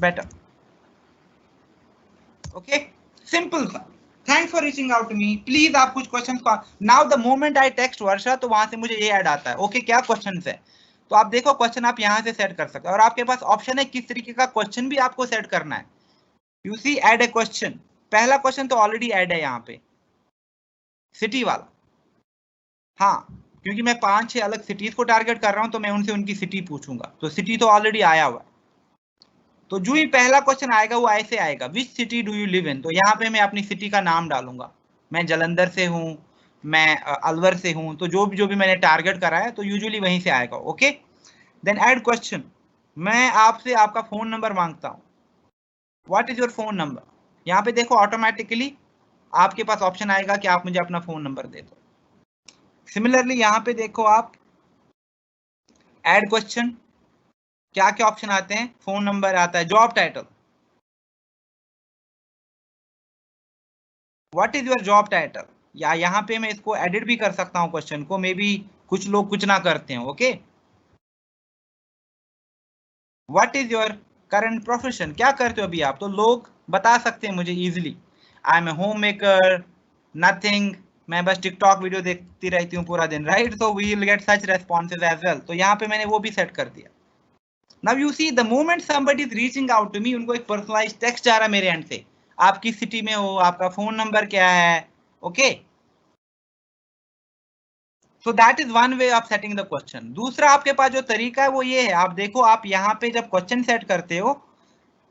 better. Okay, simple. Thanks for reaching out to me. Please आप कुछ क्वेश्चंस का. Now the moment I text वर्षा तो वहां से मुझे ये ऐड आता है. ओके, क्या क्वेश्चंस है? तो आप देखो क्वेश्चन आप यहाँ से सेट कर सकते हो और आपके पास ऑप्शन है किस तरीके का क्वेश्चन भी आपको सेट करना है. You see add a question. पहला क्वेश्चन तो ऑलरेडी ऐड है यहाँ पे, सिटी वाला. हाँ, क्योंकि मैं 5-6 अलग सिटीज को टारगेट कर रहा हूँ तो मैं उनसे उनकी सिटी पूछूंगा. तो सिटी तो ऑलरेडी आया हुआ है. तो जो ही पहला क्वेश्चन आएगा वो ऐसे आएगा, विच सिटी डू यू लिव इन. तो यहाँ पे मैं अपनी सिटी का नाम डालूंगा. मैं जलंधर से हूँ, मैं अलवर से हूँ, तो जो भी मैंने टारगेट करा है तो यूजुअली वहीं से आएगा. Okay, then add question. मैं आपसे आपका फोन नंबर मांगता हूँ. What is your phone number. यहाँ पे देखो ऑटोमेटिकली आपके पास ऑप्शन आएगा कि आप मुझे अपना फोन नंबर दे दो. सिमिलरली यहाँ पे देखो आप ऐड क्वेश्चन, क्या क्या ऑप्शन आते हैं, फोन नंबर आता है, job title, what is your job title. या यहाँ पे मैं इसको एडिट भी कर सकता हूँ क्वेश्चन को, मे बी कुछ लोग कुछ ना करते हैं. Okay, what is your current profession, क्या करते हो अभी आप, तो लोग बता सकते हैं मुझे easily. I am a home maker, nothing, मैं बस टिकटॉक वीडियो देखती रहती हूँ पूरा दिन, right? So we will get such responses as well. तो यहाँ पे मैंने वो भी सेट कर दिया. Now you see the moment somebody is reaching out to me, उनको एक पर्सनलाइज्ड टेक्स्ट जा रहा है मेरे एंड से, आप किस सिटी में हो, आपका फोन नंबर क्या है. Okay, so that is one way of setting the question. दूसरा आपके पास जो तरीका है वो ये है, आप देखो आप यहाँ पे जब क्वेश्चन सेट करते हो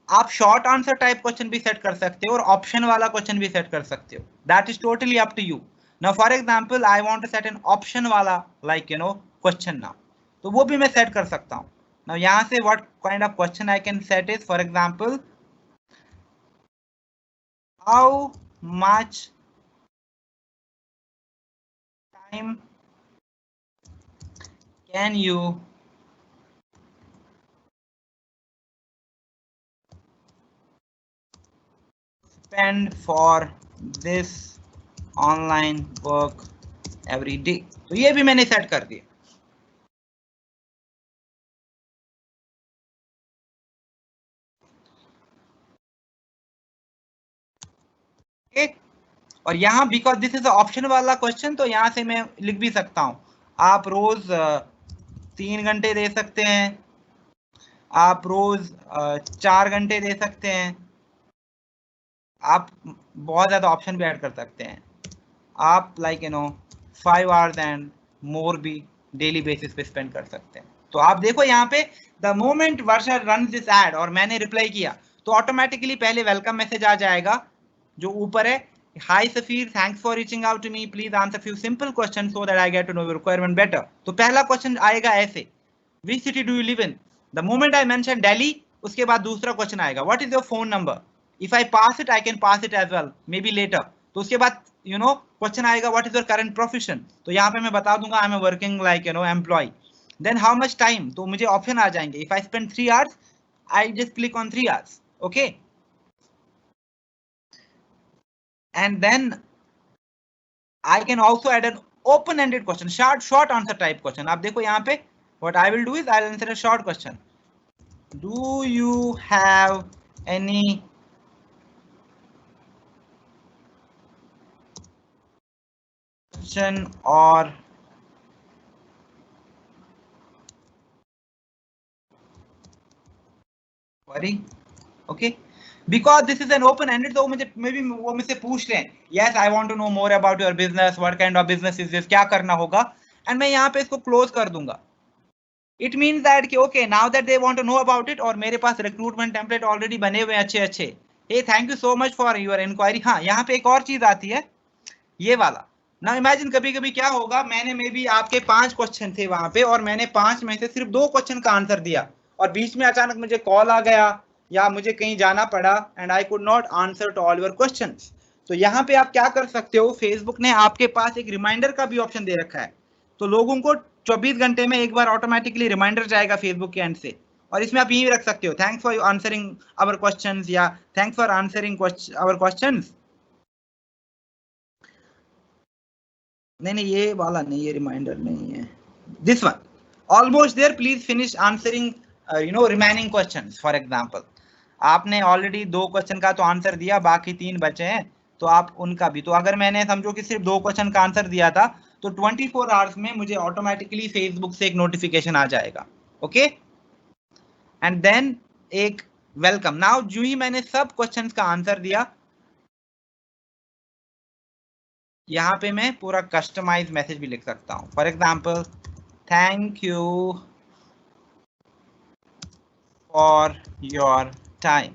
आप शॉर्ट आंसर टाइप क्वेश्चन भी सेट कर सकते हो और ऑप्शन वाला क्वेश्चन भी सेट कर सकते हो. That is totally up to you. Now for example I want to set an option वाला like you know question now, तो वो भी मैं सेट कर सकता हूँ. नाउ यहाँ से what kind of question I can set is, for example how much time can you spend for this online work every day। तो ये भी मैंने सेट कर दिया। okay? और यहाँ बिकॉज दिस इज ऑप्शन वाला क्वेश्चन, तो यहाँ से मैं लिख भी सकता हूँ आप रोज 3 घंटे दे सकते हैं, आप रोज 4 घंटे दे सकते हैं, आप बहुत ज्यादा ऑप्शन भी ऐड कर सकते हैं। आप लाइक 5 आवर्स एंड मोर भी डेली बेसिस पे स्पेंड कर सकते हैं। तो आप देखो यहाँ पे the moment Varsha run this ad और मैंने रिप्लाई किया तो ऑटोमेटिकली पहले वेलकम मैसेज आ जाएगा जो ऊपर है, hi Safeer, thanks for reaching out to me, please answer few simple question so that I get to know your requirement better. तो पहला क्वेश्चन आएगा ऐसे, which city do you live in? The moment I mention Delhi, उसके बाद दूसरा क्वेश्चन आएगा, what is your phone number? If I pass it I can pass it as well, maybe later. तो उसके बाद क्वेश्चन आएगा what is your current profession? तो यहाँ पे मैं बता दूंगा I am working like employ. Then how much time, तो मुझे ऑप्शन आ जाएंगे, if I spend 3 hours I just click on 3 hours, okay. And then I can also add an open-ended question, short answer type question। आप देखो यहाँ पे what I will do is I'll answer a short question. Do you have any question or query? Okay. Because this is an open-ended, तो मुझे maybe वो मुझसे पूछ रहे हैं, yes I want to know more about your business, what kind of business is this, क्या करना होगा, and मैं यहाँ पे इसको close कर दूंगा। It means that कि okay now that they want to know about it और मेरे पास recruitment template already बने हुए अच्छे अच्छे। Hey thank you so much for your inquiry। हाँ यहाँ पे एक और चीज आती है ये वाला। ना इमेजिन कभी कभी क्या होगा, मैंने मे बी आपके 5 क्वेश्चन थे वहां पे और मैंने 5 में से सिर्फ 2 क्वेश्चन का आंसर दिया और बीच में अचानक मुझे कॉल आ गया या मुझे कहीं जाना पड़ा and I could not answer to all your questions. तो यहाँ पे आप क्या कर सकते हो, फेसबुक ने आपके पास एक रिमाइंडर का भी ऑप्शन दे रखा है, तो लोगों को 24 घंटे में एक बार ऑटोमेटिकली रिमाइंडर जाएगा फेसबुक के एंड से, और इसमें आप यही रख सकते हो, thanks for answering our questions या thanks for answering our questions. नहीं नहीं ये वाला नहीं, ये रिमाइंडर नहीं है, this one, almost there please finish answering remaining questions. For example आपने ऑलरेडी 2 क्वेश्चन का तो आंसर दिया, बाकी 3 बचे हैं, तो आप उनका भी, तो अगर मैंने समझो कि सिर्फ 2 क्वेश्चन का आंसर दिया था तो 24 आवर्स में मुझे ऑटोमेटिकली फेसबुक से एक नोटिफिकेशन आ जाएगा, ओके। एंड देन एक वेलकम, नाउ जो ही मैंने सब क्वेश्चंस का आंसर दिया, यहाँ पे मैं पूरा कस्टमाइज मैसेज भी लिख सकता हूँ, for example thank you for your time,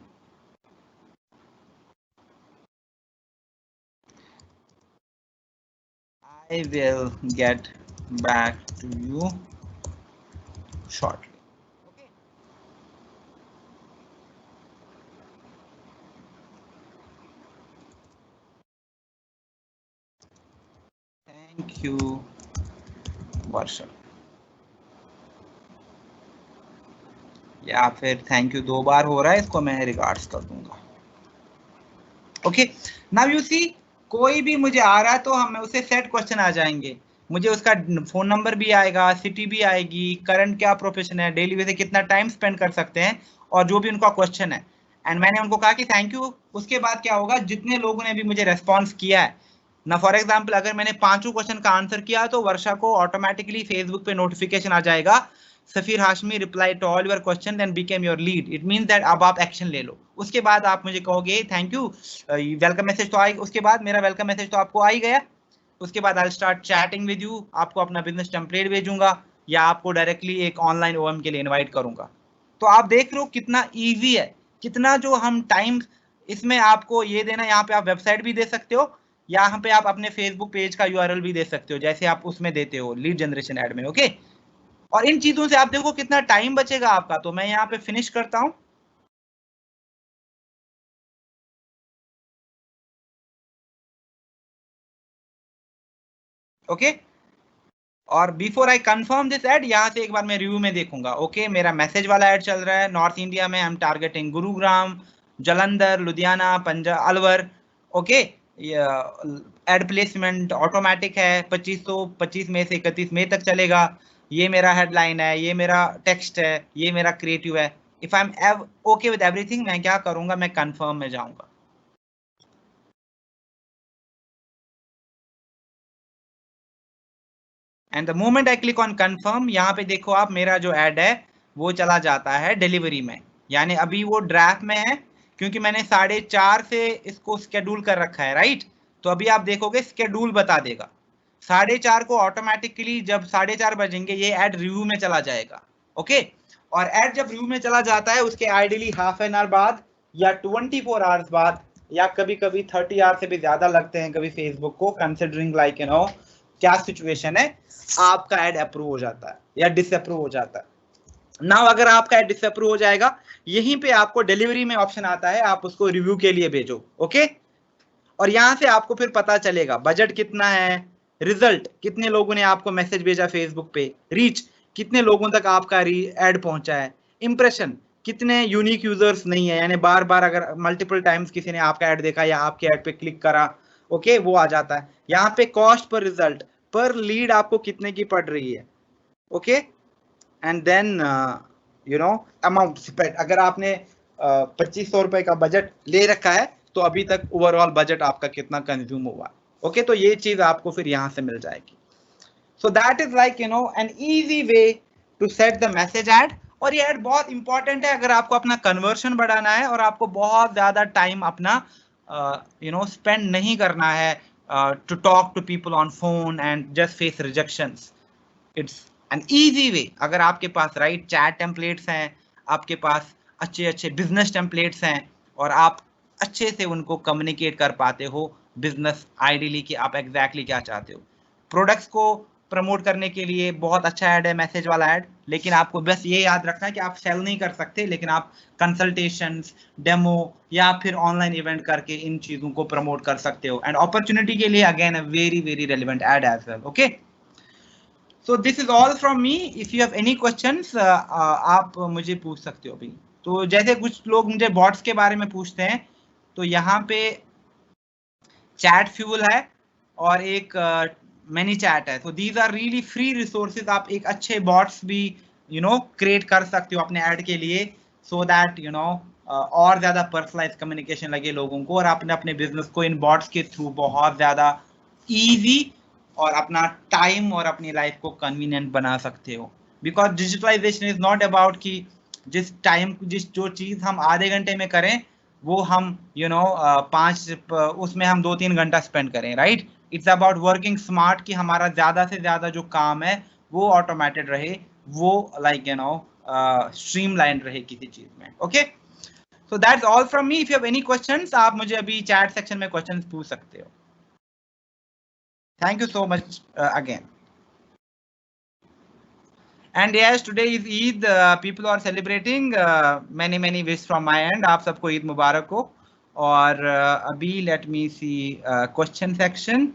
I will get back to you shortly. Okay. Thank you, वर्षा। या फिर थैंक यू 2 बार हो रहा है, इसको मैं रिगार्ड्स कर दूंगा, ओके। नाउ यू सी कोई भी मुझे आ रहा है तो हम उसे सेट क्वेश्चन आ जाएंगे, मुझे उसका फोन नंबर भी आएगा, सिटी भी आएगी, करंट क्या प्रोफेशन है, डेली बेसिस कितना टाइम स्पेंड कर सकते हैं, और जो भी उनका क्वेश्चन है। एंड मैंने उनको कहा कि थैंक यू, उसके बाद क्या होगा, जितने लोगों ने भी मुझे रेस्पॉन्स किया है ना, फॉर एग्जाम्पल अगर मैंने 5 क्वेश्चन का आंसर किया तो वर्षा को ऑटोमेटिकली फेसबुक पे नोटिफिकेशन आ जाएगा, Safeer Hashmi reply to all your question then became your lead. It means that अब आप एक्शन ले लो, उसके बाद आप मुझे कहोगे थैंक यू, वेलकम मैसेज तो आई, उसके बाद मेरा वेलकम मैसेज तो आपको आ ही गया, उसके बाद I start chatting with you, आपको अपना बिजनेस टेम्पलेट भेजूंगा या आपको डायरेक्टली एक ऑनलाइन ओएम के लिए इनवाइट करूंगा। तो आप देख रहे हो कितना ईजी है, कितना जो हम टाइम इसमें आपको ये देना, यहाँ पे आप वेबसाइट भी दे सकते हो, यहाँ पे आप अपने फेसबुक पेज का यूआरएल भी दे सकते हो जैसे आप उसमें देते हो लीड जनरेशन ऐड में, ओके। और इन चीजों से आप देखो कितना टाइम बचेगा आपका। तो मैं यहाँ पे फिनिश करता हूँ। ओके। और before I confirm this ad, यहाँ से एक बार मैं रिव्यू में देखूंगा। ओके, मेरा मैसेज वाला एड चल रहा है। नॉर्थ इंडिया में I am targeting Gurugram, Jalandhar, Ludhiana, Punjab, Alwar. Okay, ad placement automatic है। 25 मई से 31 मई तक चलेगा। ये मेरा हेडलाइन है, ये मेरा टेक्स्ट है, ये मेरा क्रिएटिव है। If I am okay with everything, मैं क्या करूंगा, मैं कंफर्म में जाऊंगा। And the moment I click on confirm, यहाँ पे देखो आप, मेरा जो एड है वो चला जाता है डिलीवरी में। यानी अभी वो ड्राफ्ट में है, क्योंकि मैंने 4:30 से इसको स्केड्यूल कर रखा है, राइट। तो अभी आप देखोगे स्केड्यूल बता देगा 4:30 को ऑटोमेटिकली, जब 4:30 बजेंगे ये एड रिव्यू में चला जाएगा। ओके, और एड जब रिव्यू में चला जाता है उसके आइडियली हाफ एन आवर बाद या 24 आवर्स बाद, या कभी कभी 30 आवर से भी ज्यादा लगते हैं कभी फेसबुक को, कंसिडरिंग लाइक क्या सिचुएशन है, आपका ऐड अप्रूव हो जाता है या डिसअप्रूव हो जाता है। नाउ अगर आपका ऐड डिसअप्रूव हो जाएगा, यहीं पे आपको डिलीवरी में ऑप्शन आता है, आप उसको रिव्यू के लिए भेजो। ओके, और यहां से आपको फिर पता चलेगा बजट कितना है, रिजल्ट कितने लोगों ने आपको मैसेज भेजा फेसबुक पे, रीच कितने लोगों तक आपका एड पहुंचा है, इंप्रेशन कितने यूनिक यूजर्स नहीं है, यानी बार बार अगर मल्टीपल टाइम्स किसी ने आपका ऐड देखा या आपके ऐड पे क्लिक करा, ओके, वो आ जाता है। यहाँ पे कॉस्ट पर रिजल्ट, पर लीड आपको कितने की पड़ रही है। Okay, and then amount spend, अगर आपने 2500 रुपए का बजट ले रखा है तो अभी तक ओवरऑल बजट आपका कितना कंज्यूम हुआ। ओके, तो ये चीज आपको फिर यहां से मिल जाएगी। So that is like an easy way to set the message ad. और ये एड बहुत इंपॉर्टेंट है अगर आपको अपना कन्वर्शन बढ़ाना है और आपको बहुत ज्यादा टाइम अपना स्पेंड नहीं करना है to talk to people on phone and just face rejections. It's an easy way. अगर आपके पास राइट चैट टेम्पलेट्स हैं, आपके पास अच्छे अच्छे बिजनेस टेम्पलेट्स हैं, और आप अच्छे से उनको कम्युनिकेट कर पाते हो बिजनेस आइडियली कि आप एग्जैक्टली क्या चाहते हो। प्रोडक्ट्स को प्रमोट करने के लिए बहुत अच्छा ऐड है मैसेज वाला ऐड, लेकिन आपको बस ये याद रखना है कि आप सेल नहीं कर सकते, लेकिन आप कंसल्टेशंस, डेमो या फिर ऑनलाइन इवेंट करके इन चीजों को प्रमोट कर सकते हो। एंड अपॉर्चुनिटी के लिए again a very very relevant ad as well. Okay, so this is all from me. If you have any questions आप मुझे पूछ सकते हो अभी। तो जैसे कुछ लोग मुझे बॉट्स के बारे में पूछते हैं, तो यहाँ पे चैट फ्यूल है और एक मैनी चैट है। तो these are really free resources. आप एक अच्छे बॉट्स भी क्रिएट कर सकते हो अपने ऐड के लिए, सो दैट और ज्यादा पर्सनलाइज कम्युनिकेशन लगे लोगों को, और आपने अपने बिजनेस को इन बॉट्स के थ्रू बहुत ज्यादा इजी और अपना टाइम और अपनी लाइफ को कन्वीनियंट बना सकते हो। Because digitalisation is not about कि जो चीज हम आधे घंटे में करें वो हम उसमें हम 2-3 घंटा स्पेंड करें, right. It's about working smart, कि हमारा ज्यादा से ज्यादा जो काम है वो ऑटोमेटेड रहे, वो लाइक स्ट्रीमलाइन रहे किसी चीज में। Okay, so that's all from me. If you have any questions, आप मुझे अभी चैट सेक्शन में क्वेश्चंस पूछ सकते हो। Thank you so much again. And yes, today is Eid. People are celebrating. Many many wish from my end. आप सबको ईद मुबारक हो। और अभी let me see question section.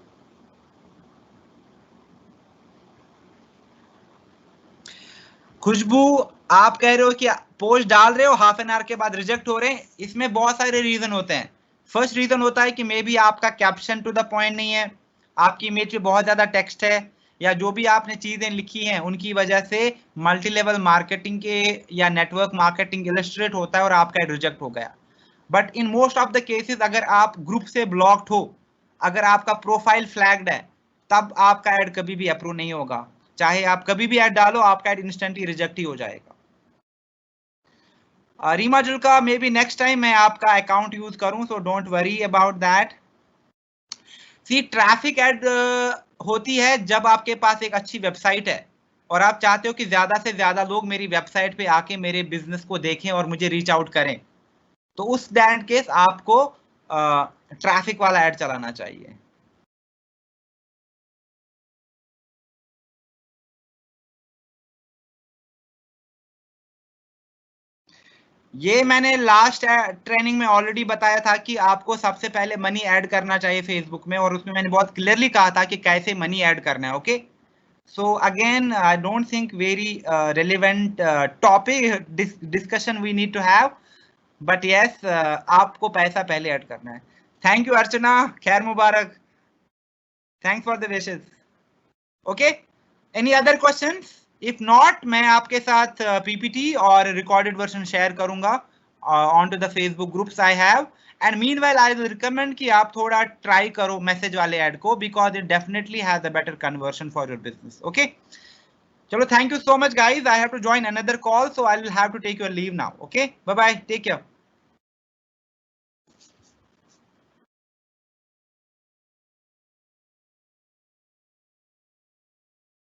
खुशबू, आप कह रहे हो कि पोस्ट डाल रहे हो हाफ एन आवर के बाद रिजेक्ट हो रहे हैं। इसमें बहुत सारे रीजन होते हैं। फर्स्ट रीजन होता है कि मे बी आपका कैप्शन टू द पॉइंट नहीं है, आपकी इमेज पे बहुत ज्यादा टेक्स्ट है, या जो भी आपने चीजें लिखी हैं उनकी वजह से मल्टी लेवल मार्केटिंग के या नेटवर्क मार्केटिंग इलस्ट्रेट होता है और आपका रिजेक्ट हो गया। But in most of the cases अगर आप ग्रुप से ब्लॉक्ड हो, अगर आपका प्रोफाइल फ्लैग्ड है, तब आपका ऐड कभी भी अप्रूव नहीं होगा। चाहे आप कभी भी ऐड डालो, आपका ऐड इंस्टेंटली रिजेक्ट ही हो जाएगा। Reema Julka, may be next time मैं आपका अकाउंट यूज करूं, so don't worry about that. See, traffic ad होती है जब आपके पास एक अच्छी वेबसाइट है और आप चाहते हो कि ज्यादा से ज्यादा लोग मेरी वेबसाइट पे आके मेरे बिजनेस को देखें और मुझे रीच आउट करें, तो उस दैट केस आपको ट्रैफिक वाला ऐड चलाना चाहिए। ये मैंने लास्ट ट्रेनिंग में ऑलरेडी बताया था कि आपको सबसे पहले मनी ऐड करना चाहिए फेसबुक में, और उसमें मैंने बहुत क्लियरली कहा था कि कैसे मनी ऐड करना है. Okay, so again I don't think very relevant topic discussion we need to have, but yes आपको पैसा पहले ऐड करना है. थैंक यू अर्चना, खैर मुबारक, thanks for the wishes. Okay, any other questions? If not, मैं आपके साथ पीपीटी और रिकॉर्डेड वर्जन शेयर करूंगा on to the Facebook groups I have. And meanwhile I will recommend कि आप थोड़ा ट्राई करो मैसेज वाले ऐड को, because it definitely has a better conversion for your business. Okay, चलो, thank you so much guys. I have to join another call, so I will have to take your leave now. Okay, bye bye, take care.